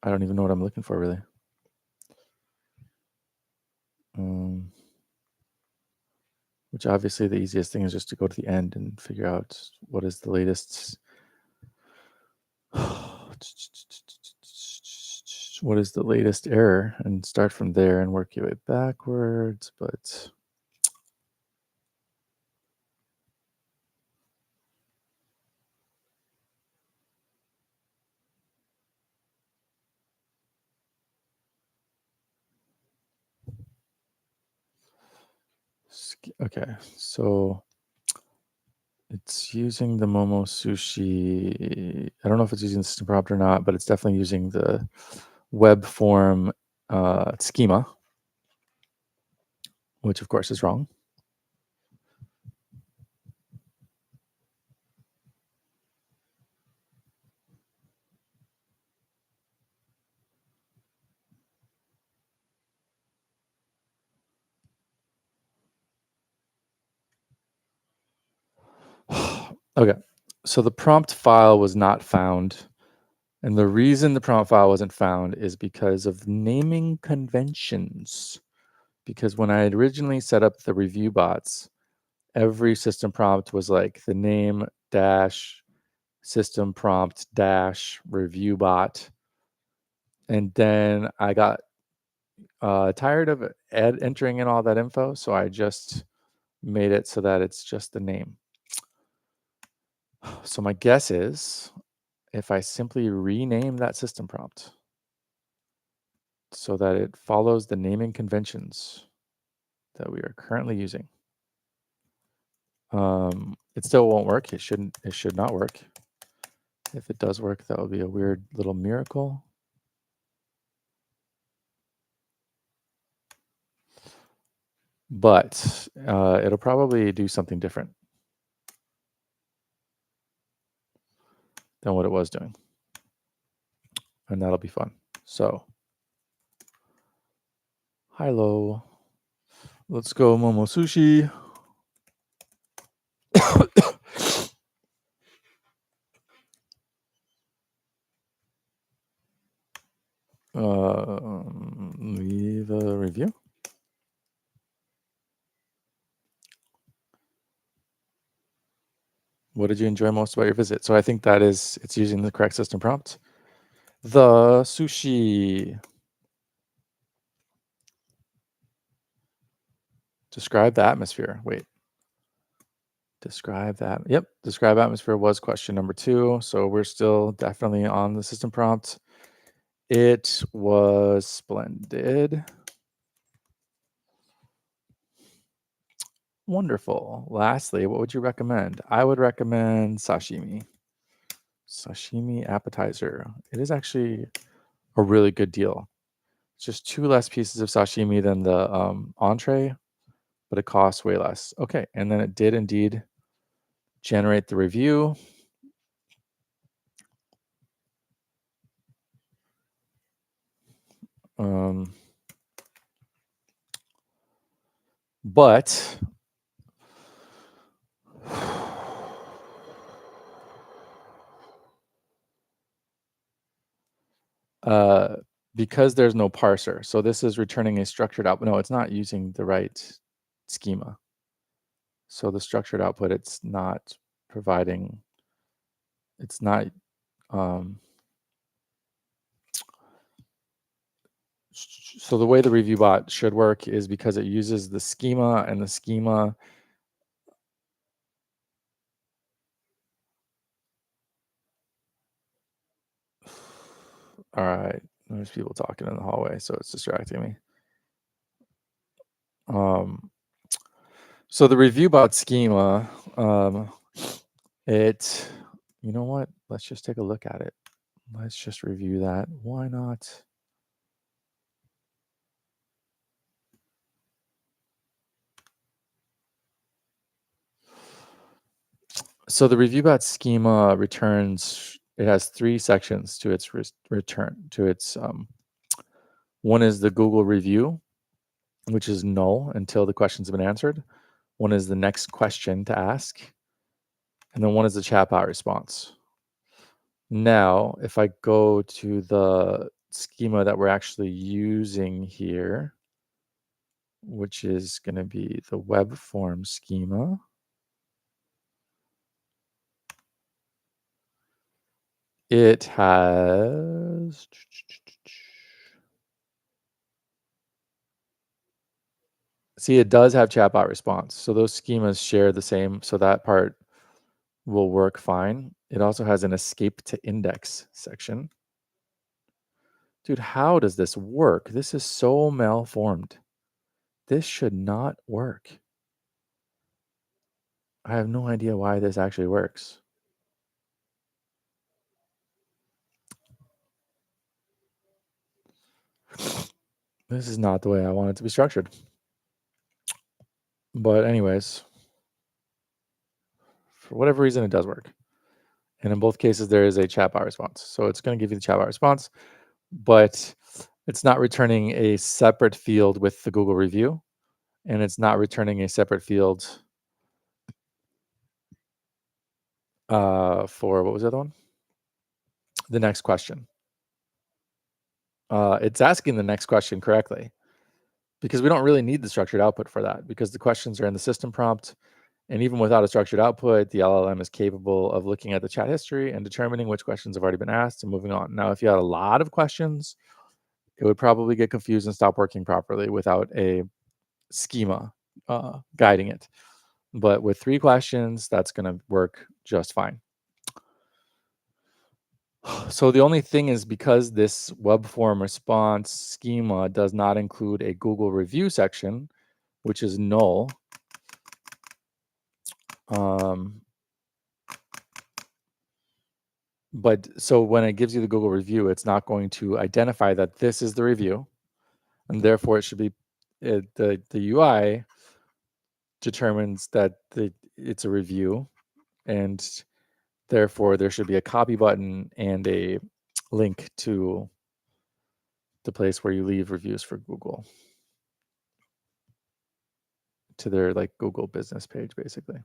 I don't even know what I'm looking for, really. Which obviously the easiest thing is just to go to the end and figure out what is the latest. What is the latest error and start from there and work your way backwards, but okay, so it's using the Momo Sushi. I don't know if it's using the system prompt or not, but it's definitely using the web form schema, which of course is wrong. Okay, so the prompt file was not found. And the reason the prompt file wasn't found is because of naming conventions. Because when I had originally set up the review bots, every system prompt was like the name dash system prompt dash review bot. And then I got tired of entering in all that info, so I just made it so that it's just the name. So my guess is if I simply rename that system prompt so that it follows the naming conventions that we are currently using, it still won't work. It should not work. If it does work, that would be a weird little miracle. But it'll probably do something different than what it was doing. And that'll be fun. So, hi-lo. Let's go Momo Sushi. Leave a review. What did you enjoy most about your visit? So I think that is, it's using the correct system prompt. The sushi. Describe the atmosphere. Wait. Describe that. Yep. Describe atmosphere was question number 2. So we're still definitely on the system prompt. It was splendid. Wonderful. Lastly, what would you recommend? I would recommend sashimi. Sashimi appetizer. It is actually a really good deal. It's just 2 less pieces of sashimi than the entree, but it costs way less. Okay, and then it did indeed generate the review. But uh, because there's no parser, so this is returning a structured output. No, it's not using the right schema. So the structured output, it's not providing, it's not, um, so the way the review bot should work is because it uses the schema, and the schema, all right, there's people talking in the hallway, so it's distracting me. Um, so the review bot schema, it, you know what? Let's just take a look at it. Let's just review that. Why not? So the review bot schema returns, it has 3 sections to its return, to its, one is the Google review, which is null until the questions have been answered. One is the next question to ask, and then one is the chatbot response. Now, if I go to the schema that we're actually using here, which is going to be the web form schema, it has, see, it does have chatbot response. So those schemas share the same, so that part will work fine. It also has an escape to index section. Dude, how does this work? This is so malformed. This should not work. I have no idea why this actually works. This is not the way I want it to be structured. But anyways, for whatever reason, it does work. And in both cases, there is a chatbot response. So it's going to give you the chatbot response, but it's not returning a separate field with the Google review, and it's not returning a separate field for, what was the other one? The next question. It's asking the next question correctly, because we don't really need the structured output for that, because the questions are in the system prompt. And even without a structured output, the LLM is capable of looking at the chat history and determining which questions have already been asked and moving on. Now, if you had a lot of questions, it would probably get confused and stop working properly without a schema guiding it. But with 3 questions, that's going to work just fine. So the only thing is, because this web form response schema does not include a Google review section, which is null, but so when it gives you the Google review, it's not going to identify that this is the review, and therefore it should be, the UI determines that it's a review, and therefore there should be a copy button and a link to the place where you leave reviews for Google, to their like Google business page, basically.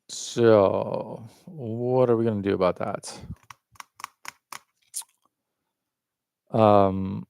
So what are we going to do about that? Um,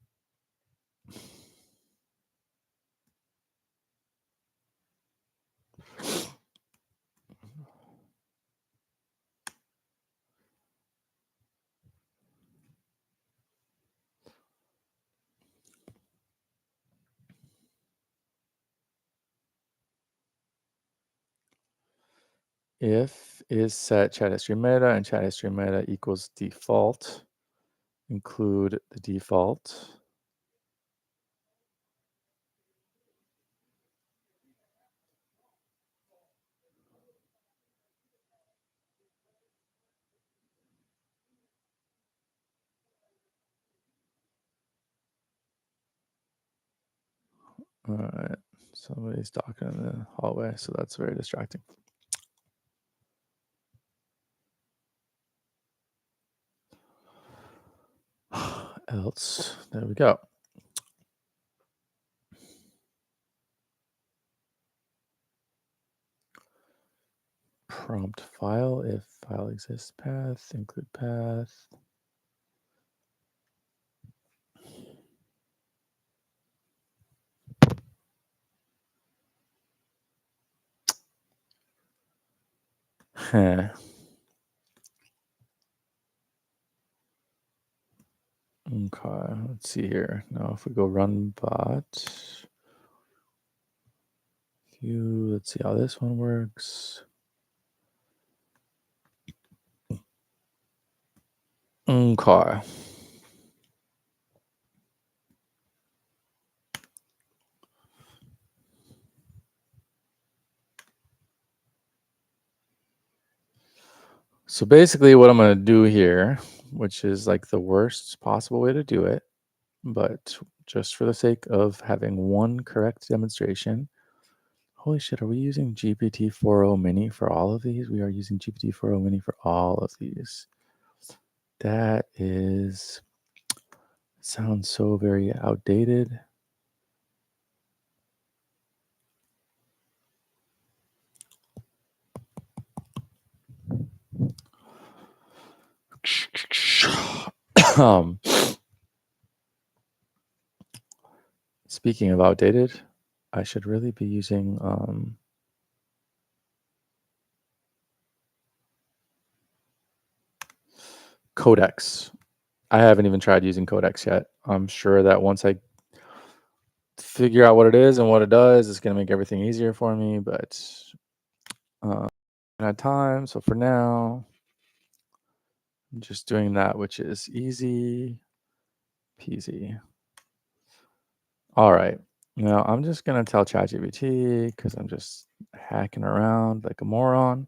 if is set chat history meta and chat history meta equals default, include the default. All right. Somebody's talking in the hallway, so that's very distracting. Else, there we go. Prompt file, if file exists, path, include path. Huh. Okay, let's see here. Now, if we go run bot, let's see how this one works. Okay. So basically, what I'm going to do here, which is like the worst possible way to do it, but just for the sake of having one correct demonstration. Holy shit, are we using GPT-4o Mini for all of these? We are using GPT-4o Mini for all of these. That sounds so very outdated. Speaking of outdated, I should really be using Codex. I haven't even tried using Codex yet. I'm sure that once I figure out what it is and what it does, it's going to make everything easier for me, but I had time. So for now, I'm just doing that, which is easy peasy. All right. Now I'm just going to tell ChatGPT, because I'm just hacking around like a moron.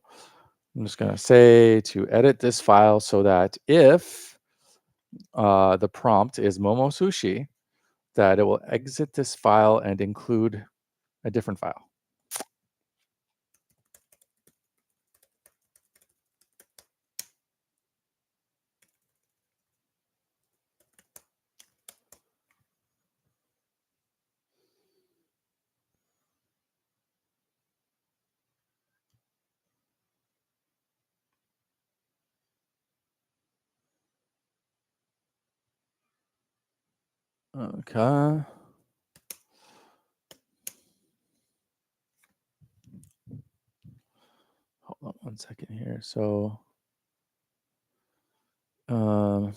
I'm just going to say to edit this file so that if the prompt is Momo Sushi, that it will exit this file and include a different file. Okay. Hold on one second here. So, yeah.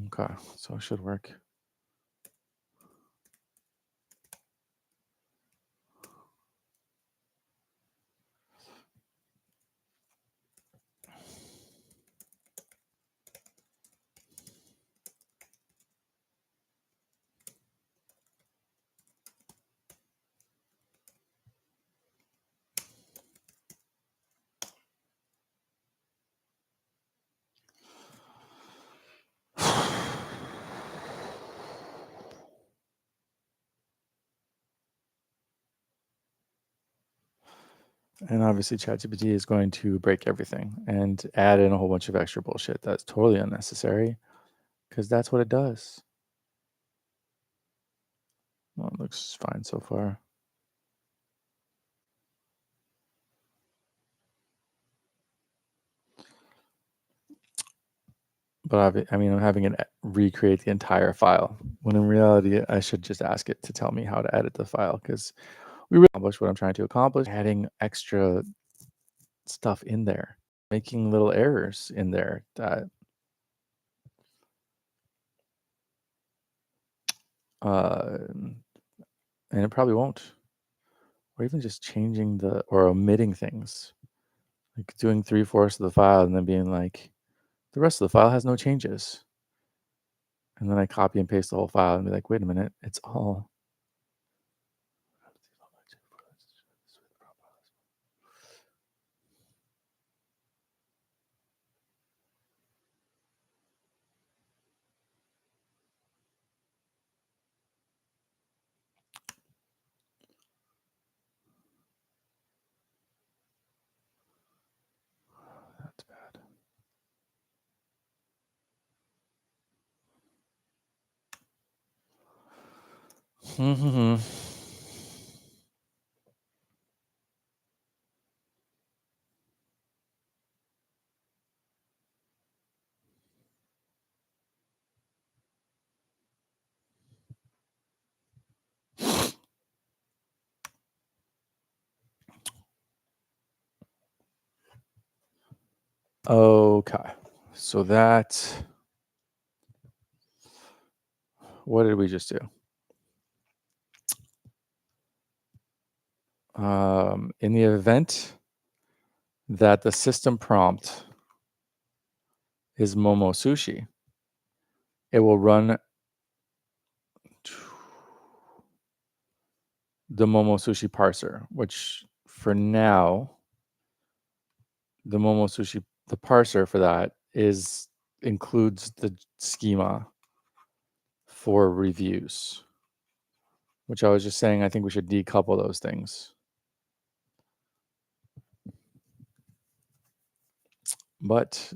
Okay. So it should work. And obviously, ChatGPT is going to break everything and add in a whole bunch of extra bullshit that's totally unnecessary, because that's what it does. Well, it looks fine so far. But I mean, I'm having it recreate the entire file, when in reality, I should just ask it to tell me how to edit the file, because we really accomplish what I'm trying to accomplish, adding extra stuff in there, making little errors in there that and it probably won't. Or even just changing or omitting things, like doing 3/4 of the file and then being like, the rest of the file has no changes. And then I copy and paste the whole file and be like, wait a minute, it's all. Mhm. Okay. So that what did we just do? In the event that the system prompt is Momo Sushi, it will run the Momo Sushi parser, which for now, the Momo Sushi, the parser for that is includes the schema for reviews, which I was just saying, I think we should decouple those things. But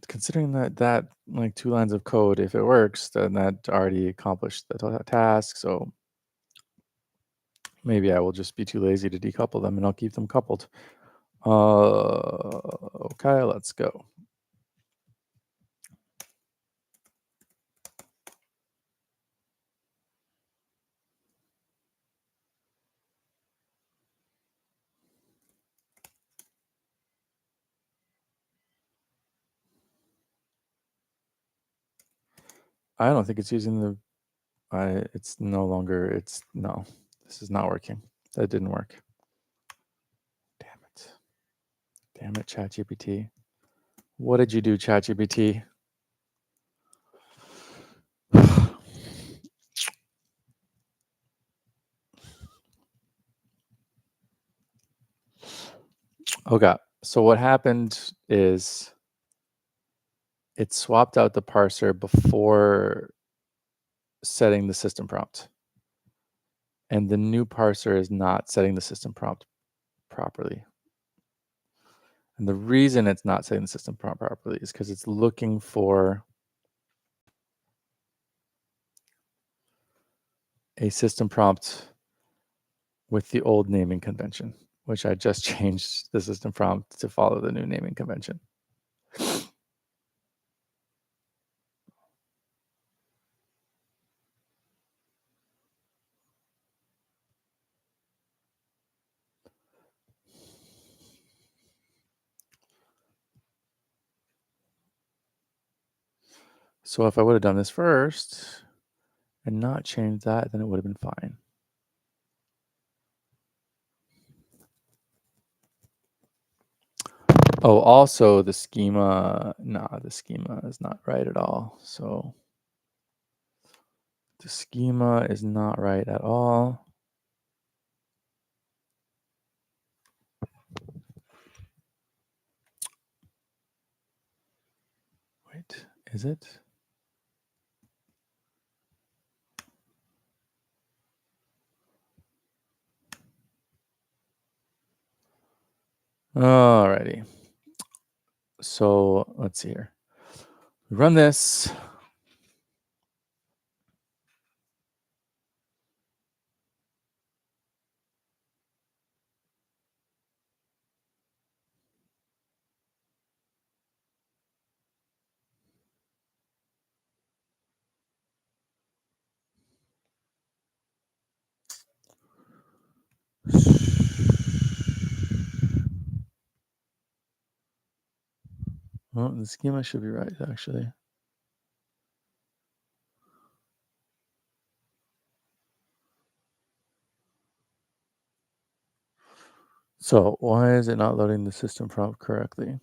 considering that like 2 lines of code, if it works, then that already accomplished the task. So maybe I will just be too lazy to decouple them and I'll keep them coupled. Okay, let's go. I don't think it's using the it's no longer no. This is not working. That didn't work. Damn it. Damn it, ChatGPT. What did you do, ChatGPT? Okay. So what happened is it swapped out the parser before setting the system prompt. And the new parser is not setting the system prompt properly. And the reason it's not setting the system prompt properly is because it's looking for a system prompt with the old naming convention, which I just changed the system prompt to follow the new naming convention. So if I would have done this first and not changed that, then it would have been fine. Oh, also the schema, the schema is not right at all. So the schema is not right at all. Wait, is it? Alrighty. So let's see here. Run this. Well, the schema should be right, actually. So why is it not loading the system prompt correctly?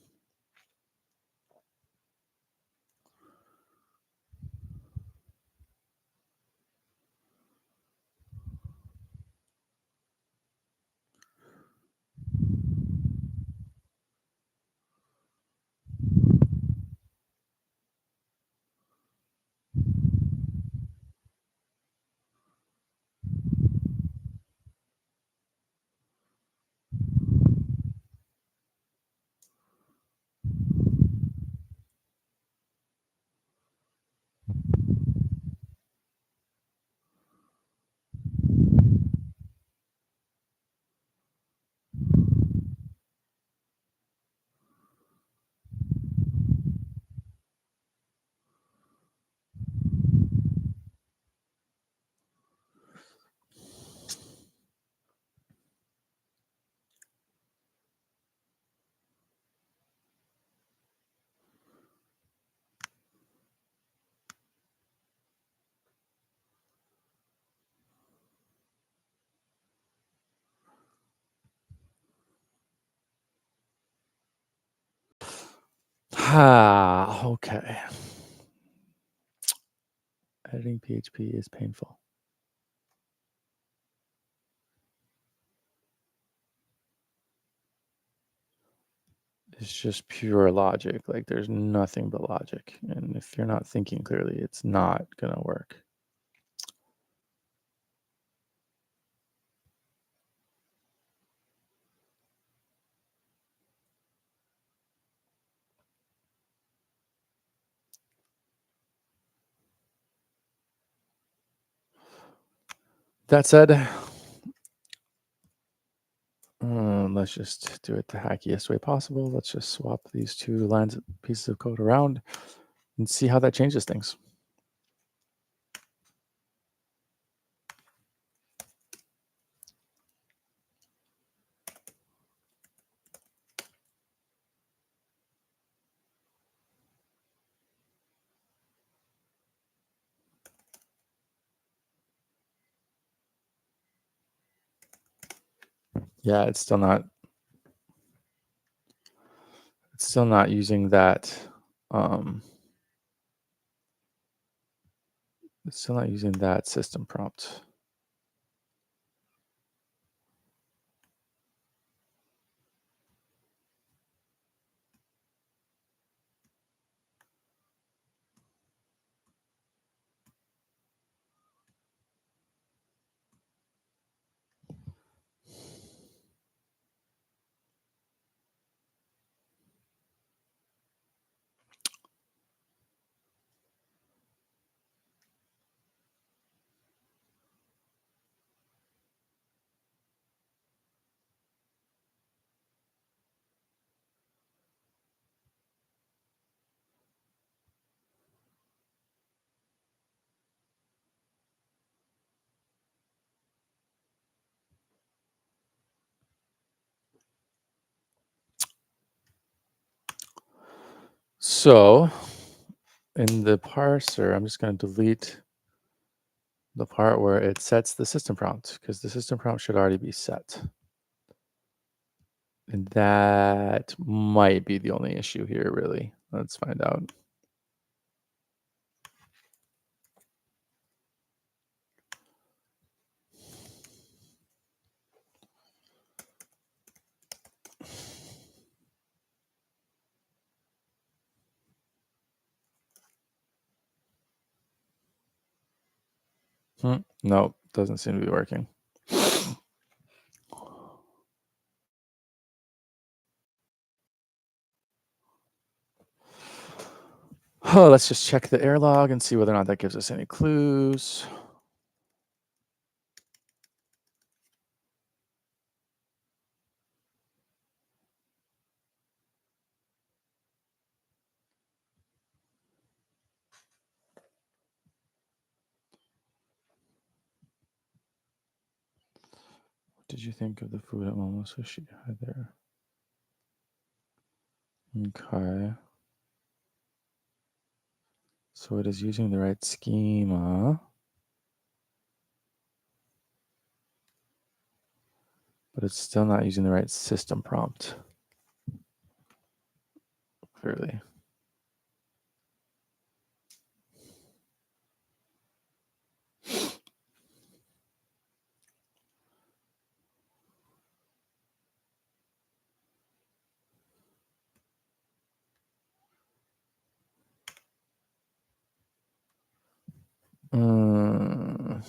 Okay. Editing PHP is painful. It's just pure logic. Like there's nothing but logic. And if you're not thinking clearly, it's not gonna work. That said, let's just do it the hackiest way possible. Let's just swap these two lines, pieces of code around and see how that changes things. Yeah, it's still not using that. Um, it's still not using that system prompt. So in the parser, I'm just going to delete the part where it sets the system prompt because the system prompt should already be set. And that might be the only issue here, really. Let's find out. No, doesn't seem to be working. Oh, let's just check the error log and see whether or not that gives us any clues. What did you think of the food at Momo Sushi? Hi there. Okay. So it is using the right schema, but it's still not using the right system prompt. Clearly. Mm.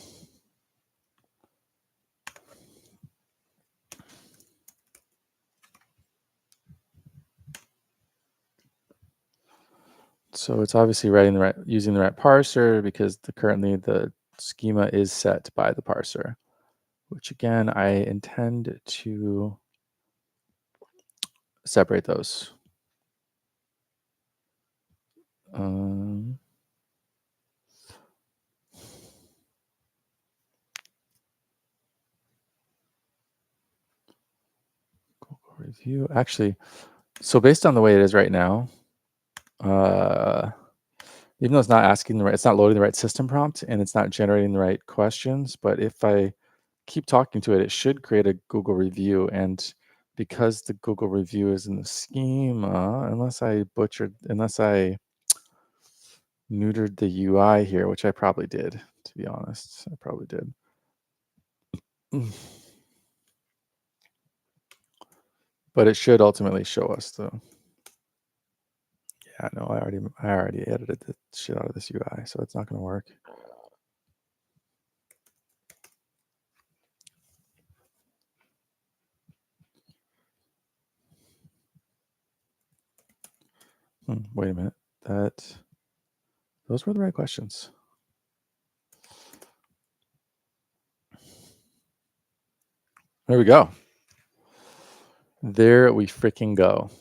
So it's obviously using the right parser because currently the schema is set by the parser, which again, I intend to separate those. Google review. Actually, so based on the way it is right now, even though it's not it's not loading the right system prompt and it's not generating the right questions, but if I keep talking to it, it should create a Google review. And because the Google review is in the schema, unless I neutered the UI here, which I probably did, to be honest. I probably did. But it should ultimately show us though. Yeah, no, I already edited the shit out of this UI, so it's not gonna work. Wait a minute. Those were the right questions. There we go. There we freaking go.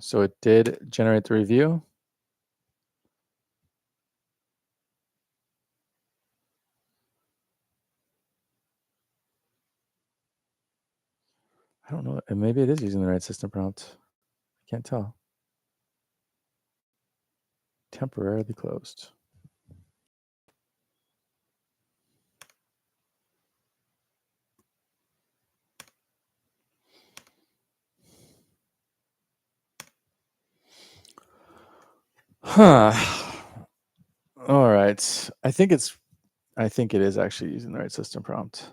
So it did generate the review. I don't know. And maybe it is using the right system prompt. I can't tell. Temporarily closed. Huh. All right. I think it is actually using the right system prompt.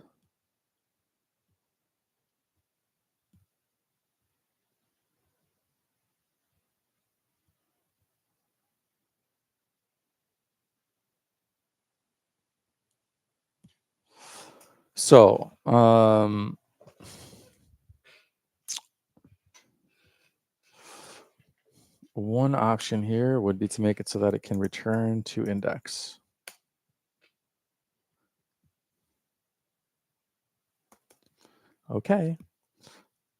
So, one option here would be to make it so that it can return to index. Okay.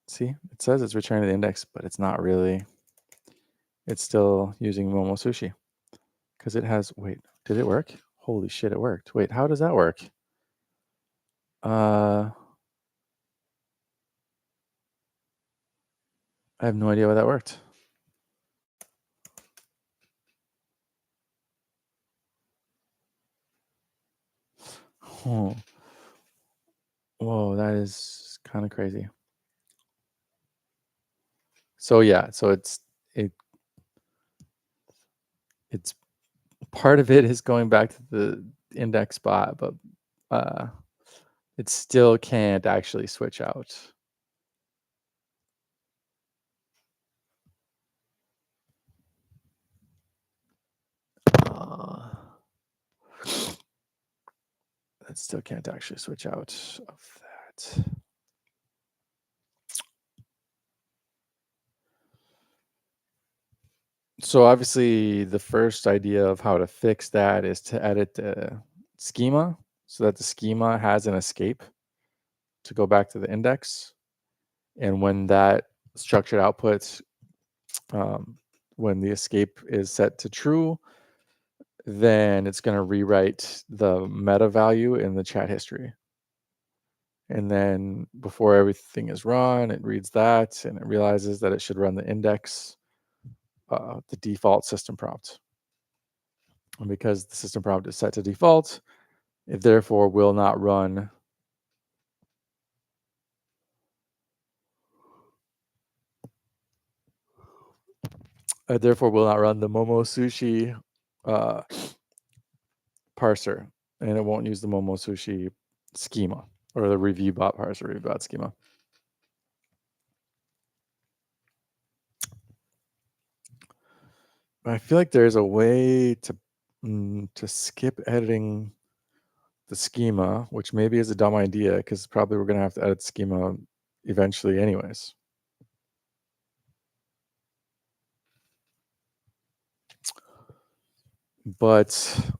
See, it says it's returning to the index, but it's not really. It's still using Momosushi because it has, wait, did it work? Holy shit, it worked. Wait, how does that work? I have no idea why that worked. Oh. Whoa, that is kind of crazy. So yeah, so it's part of it is going back to the index spot, but it still can't actually switch out. That still can't actually switch out of that. So obviously the first idea of how to fix that is to edit the schema so that the schema has an escape to go back to the index. And when that structured output, when the escape is set to true, then it's going to rewrite the meta value in the chat history. And then before everything is run, it reads that and it realizes that it should run the index, the default system prompt. And because the system prompt is set to default, it therefore will not run the Momosushi parser, and it won't use the Momosushi schema or the review bot parser, review bot schema. I feel like there's a way to skip editing the schema, which maybe is a dumb idea because probably we're going to have to edit schema eventually anyways. But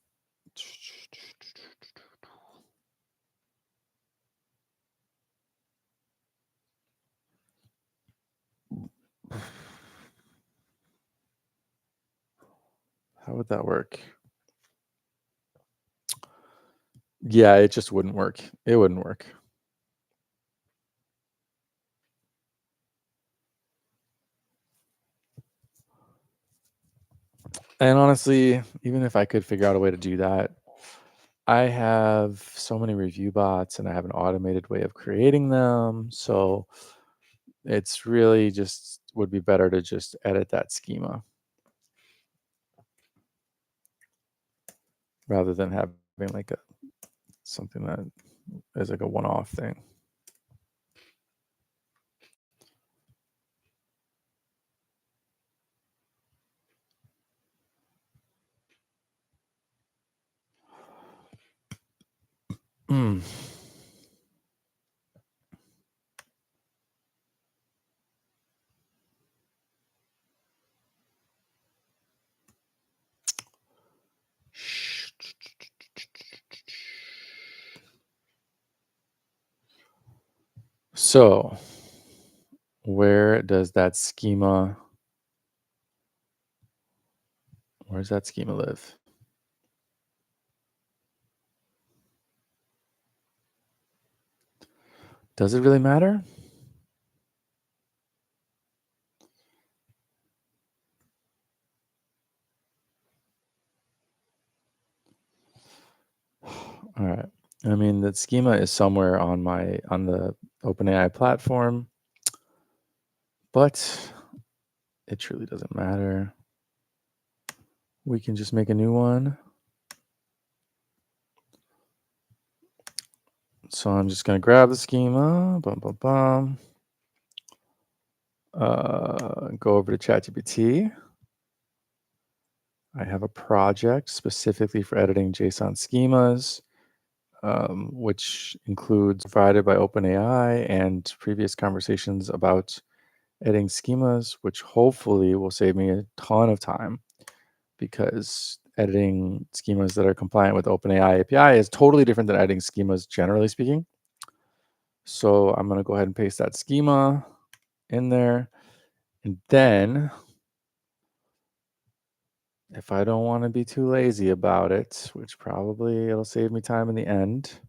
how would that work? Yeah, it just wouldn't work. It wouldn't work. And honestly, even if I could figure out a way to do that, I have so many review bots and I have an automated way of creating them. So it's really just would be better to just edit that schema rather than having like a something that is like a one-off thing. Mm. So, where does that schema where's that schema live? Does it really matter? All right. I mean, the schema is somewhere on the OpenAI platform, but it truly doesn't matter. We can just make a new one. So I'm just gonna grab the schema, bum bum bum. Go over to ChatGPT. I have a project specifically for editing JSON schemas, which includes provided by OpenAI and previous conversations about editing schemas, which hopefully will save me a ton of time because editing schemas that are compliant with OpenAI API is totally different than editing schemas generally speaking. So I'm going to go ahead and paste that schema in there. And then if I don't want to be too lazy about it, which probably it'll save me time in the end,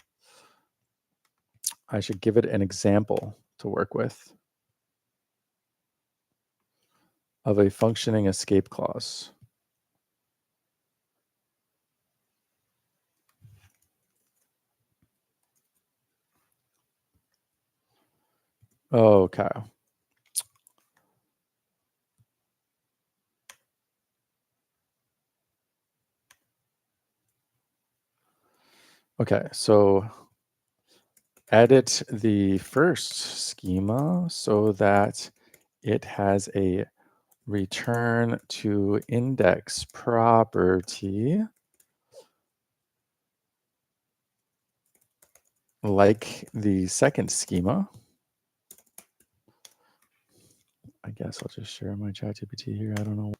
I should give it an example to work with of a functioning escape clause. Okay. Okay, so edit the first schema so that it has a return to index property like the second schema. I guess I'll just share my ChatGPT here. I don't know.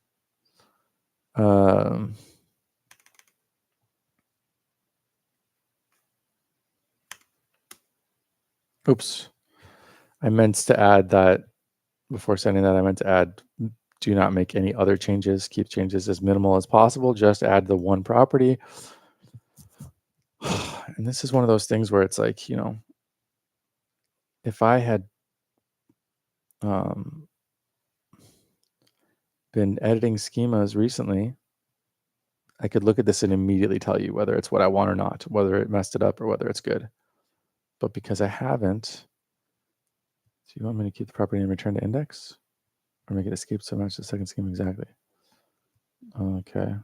Oops. I meant to add that before sending that, I meant to add do not make any other changes. Keep changes as minimal as possible. Just add the one property. And this is one of those things where it's like, if I had um, been editing schemas recently, I could look at this and immediately tell you whether it's what I want or not, whether it messed it up or whether it's good. But because I haven't, do you want me to keep the property and return to index? Or make it escape so match the second schema exactly? Okay.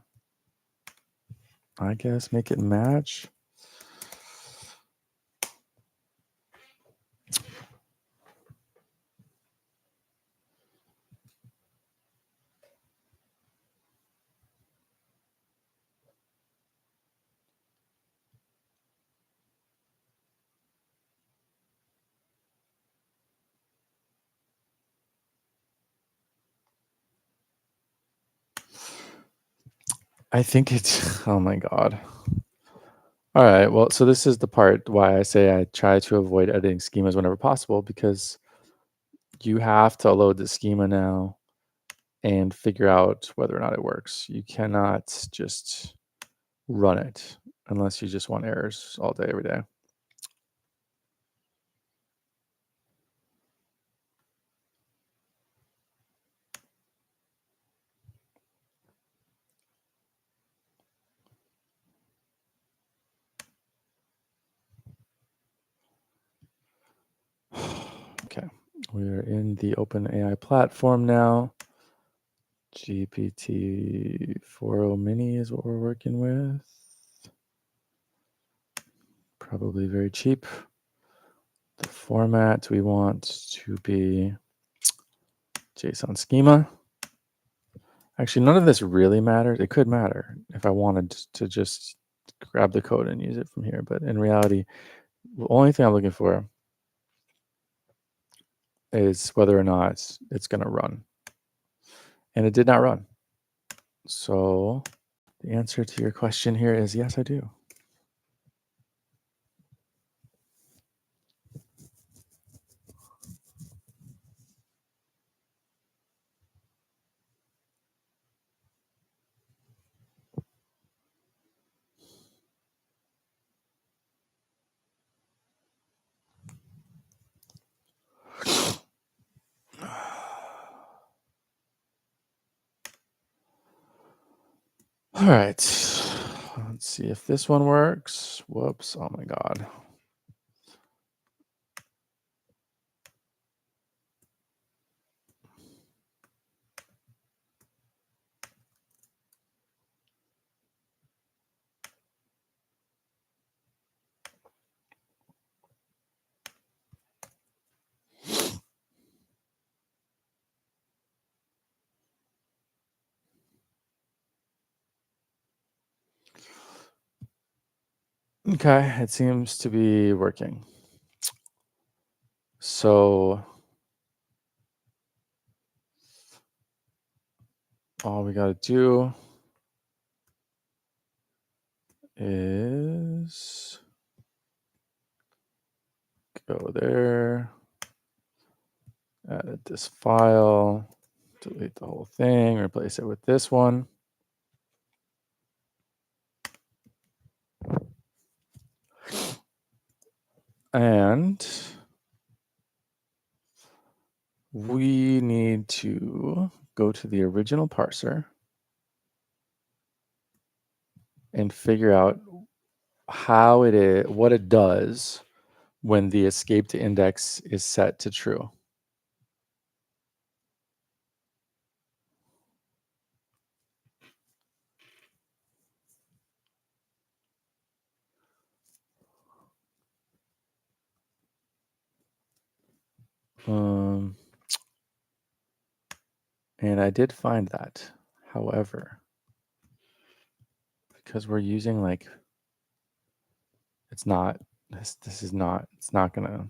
I guess make it match. I think it's, oh my God. All right. Well, so this is the part why I say I try to avoid editing schemas whenever possible because you have to load the schema now and figure out whether or not it works. You cannot just run it unless you just want errors all day, every day. Okay. We're in the OpenAI platform now. GPT-4o Mini is what we're working with. Probably very cheap. The format we want to be JSON schema. Actually, none of this really matters. It could matter if I wanted to just grab the code and use it from here. But in reality, the only thing I'm looking for is whether or not it's going to run. And it did not run. So the answer to your question here is yes, I do. All right. Let's see if this one works. Whoops. Oh my God. Okay, it seems to be working. So all we got to do is go there, edit this file, delete the whole thing, replace it with this one. And we need to go to the original parser and figure out how it is, what it does when the escape to index is set to true. And I did find that. However, because we're using like, it's not, this is not, it's not gonna,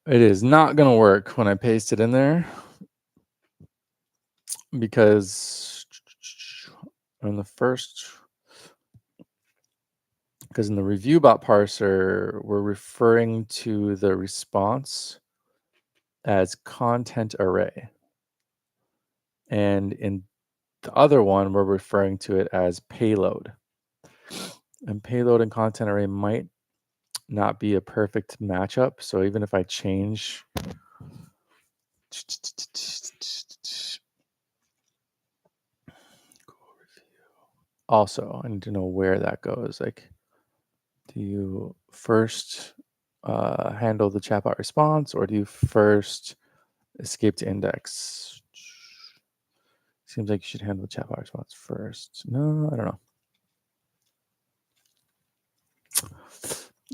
it is not gonna work when I paste it in there, because in the first, because in the review bot parser, we're referring to the response as content array. And in the other one, we're referring to it as payload. And payload and content array might not be a perfect matchup. So even if I change, also, I need to know where that goes. Like, do you first handle the chatbot response, or do you first escape to index? Seems like you should handle the chatbot response first. No, I don't know.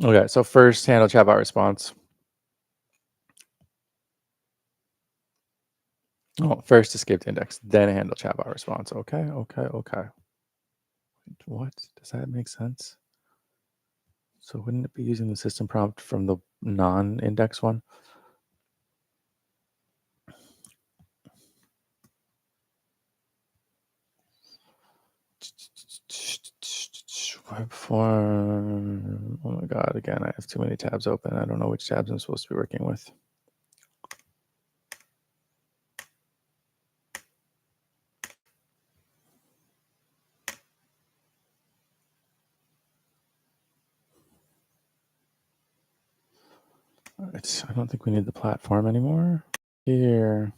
Okay, so first handle chatbot response. Oh, first escape to index, then handle chatbot response. Okay. What? Does that make sense? So wouldn't it be using the system prompt from the non-index one? Web form. Oh my God, again, I have too many tabs open. I don't know which tabs I'm supposed to be working with. All right, I don't think we need the platform anymore. Here.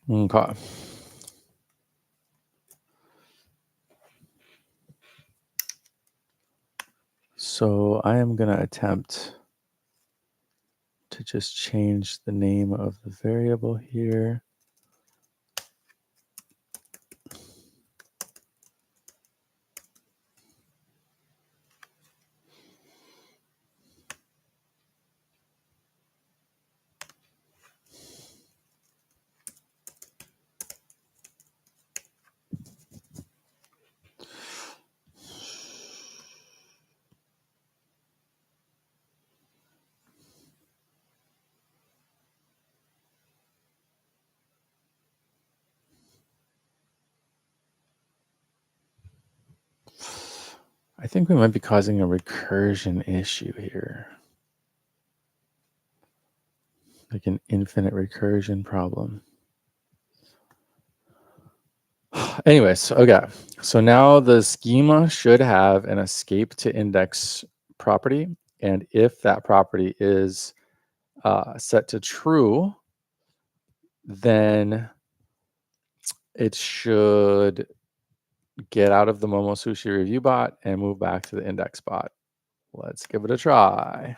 Okay. So I am going to attempt to just change the name of the variable here. I think we might be causing a recursion issue here. Like an infinite recursion problem. Anyways, okay. So now the schema should have an escape to index property. And if that property is set to true, then it should get out of the Momo Sushi review bot and move back to the index bot. Let's give it a try.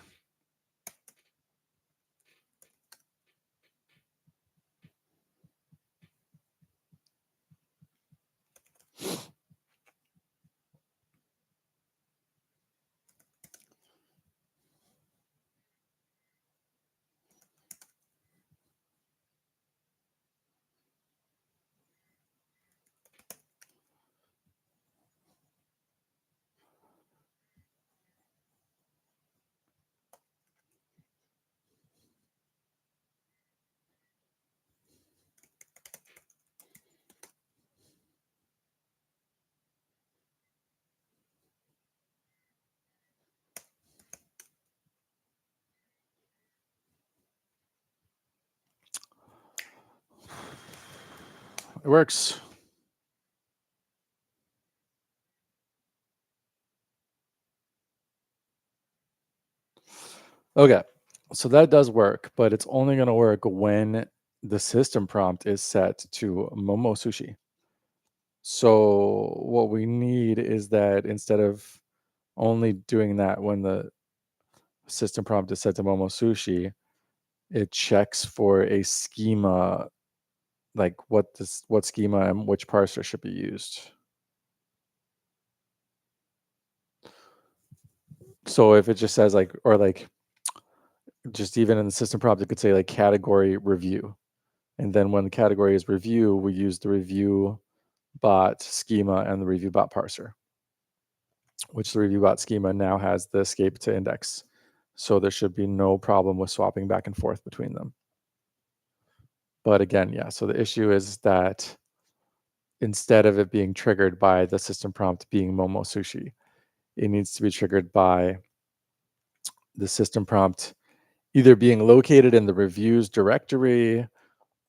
It works. Okay, so that does work, but it's only going to work when the system prompt is set to Momo Sushi. So what we need is that instead of only doing that when the system prompt is set to Momo Sushi, it checks for a schema, like what schema and which parser should be used. So if it just says like, or like just even in the system prompt, it could say like category review. And then when the category is review, we use the review bot schema and the review bot parser, which the review bot schema now has the escape to index. So there should be no problem with swapping back and forth between them. But again, yeah, so the issue is that instead of it being triggered by the system prompt being Momo Sushi, it needs to be triggered by the system prompt either being located in the reviews directory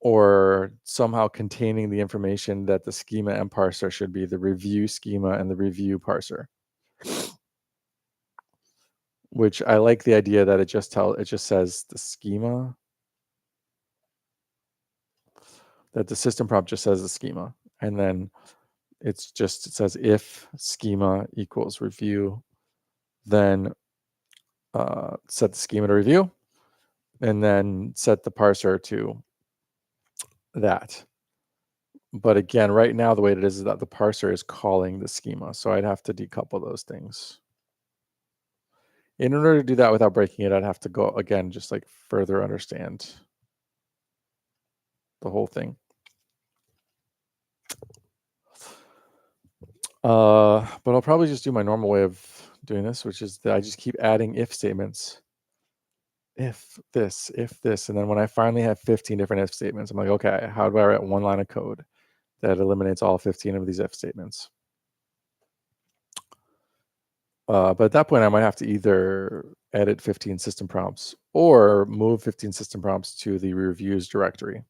or somehow containing the information that the schema and parser should be the review schema and the review parser. Which I like the idea that it just says the schema, that the system prompt just says the schema, and then it says if schema equals review, then set the schema to review, and then set the parser to that. But again, right now the way it is that the parser is calling the schema, so I'd have to decouple those things. In order to do that without breaking it, I'd have to go again, just like further understand the whole thing. But I'll probably just do my normal way of doing this, which is that I just keep adding if statements. If this, and then when I finally have 15 different if statements, I'm like, okay, how do I write one line of code that eliminates all 15 of these if statements? But at that point, I might have to either edit 15 system prompts or move 15 system prompts to the reviews directory.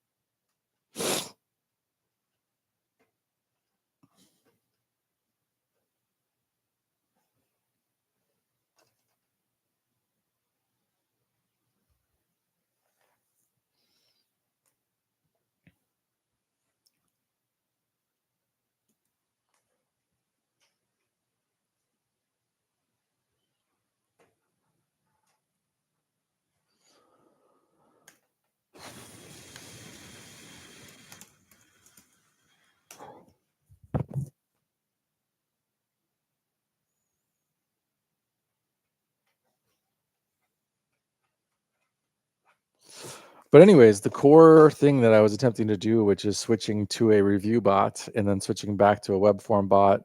But anyways, the core thing that I was attempting to do, which is switching to a review bot and then switching back to a web form bot,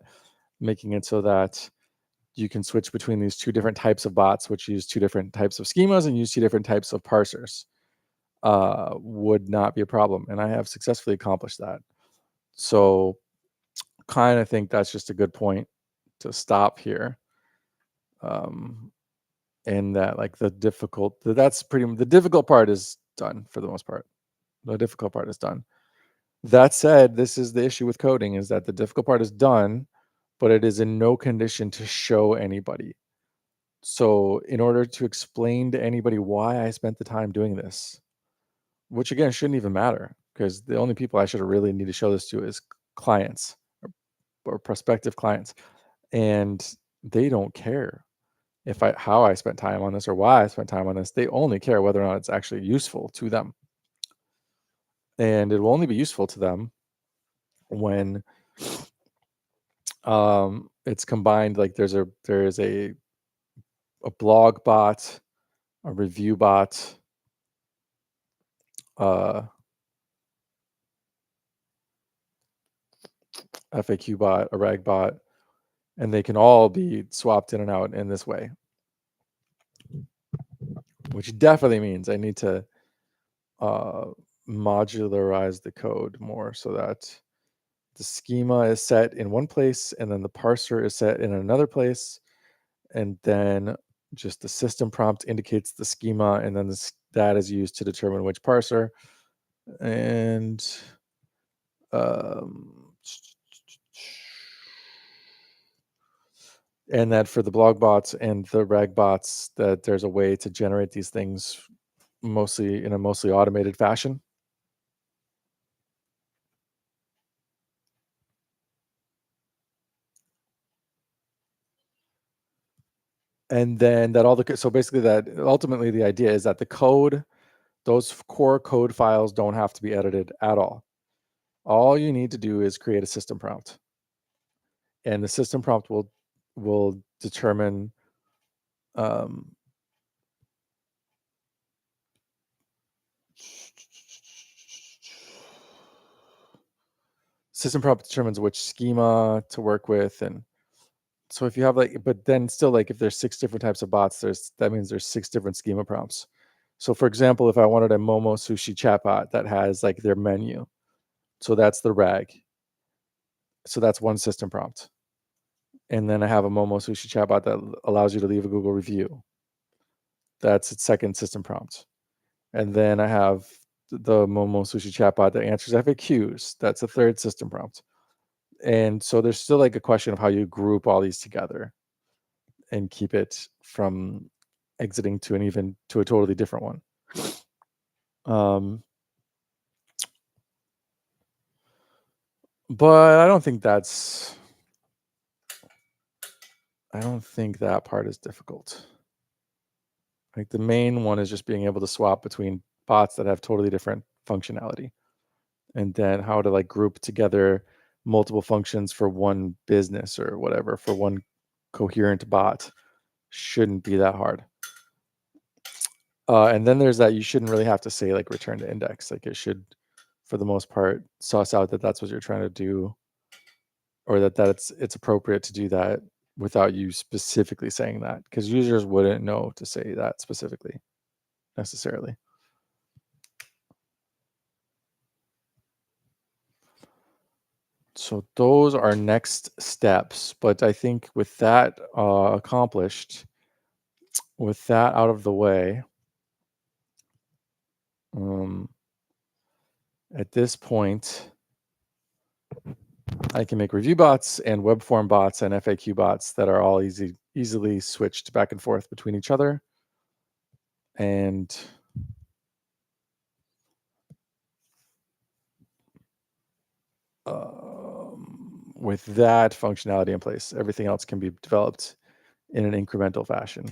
making it so that you can switch between these two different types of bots, which use two different types of schemas and use two different types of parsers, would not be a problem. And I have successfully accomplished that. So kind of think that's just a good point to stop here. And that like the difficult part is done for the most part. The difficult part is done. That said, this is the issue with coding, is that the difficult part is done, but it is in no condition to show anybody. So in order to explain to anybody why I spent the time doing this, which again shouldn't even matter, because the only people I should really need to show this to is clients or prospective clients, and they don't care how I spent time on this or why I spent time on this. They only care whether or not it's actually useful to them, and it will only be useful to them when it's combined. Like there is a blog bot, a review bot, uh FAQ bot, a rag bot, and they can all be swapped in and out in this way, which definitely means I need to uh, modularize the code more so that the schema is set in one place and then the parser is set in another place. And then just the system prompt indicates the schema, and then that is used to determine which parser. And um, and that for the blog bots and the rag bots, that there's a way to generate these things mostly in a mostly automated fashion. And then that so basically that ultimately the idea is that the code, those core code files don't have to be edited at all. All you need to do is create a system prompt, and the system prompt will determine um, system prompt determines which schema to work with. And so if you have like, but then still, like, if there's 6 different types of bots, that means there's 6 different schema prompts. So for example, if I wanted a Momo Sushi chatbot that has like their menu, so that's the rag. So that's one system prompt. And then I have a Momo Sushi chatbot that allows you to leave a Google review. That's its second system prompt. And then I have the Momo Sushi chatbot that answers FAQs. That's a third system prompt. And so there's still like a question of how you group all these together and keep it from exiting to a totally different one. But I don't think that part is difficult. Like the main one is just being able to swap between bots that have totally different functionality, and then how to like group together multiple functions for one business or whatever for one coherent bot shouldn't be that hard. And then there's that you shouldn't really have to say like return to index. Like it should, for the most part, suss out that that's what you're trying to do, or that it's appropriate to do that without you specifically saying that, because users wouldn't know to say that specifically necessarily. So those are next steps. But I think with that accomplished, with that out of the way, um, at this point, I can make review bots and web form bots and FAQ bots that are all easily switched back and forth between each other. And with that functionality in place, everything else can be developed in an incremental fashion.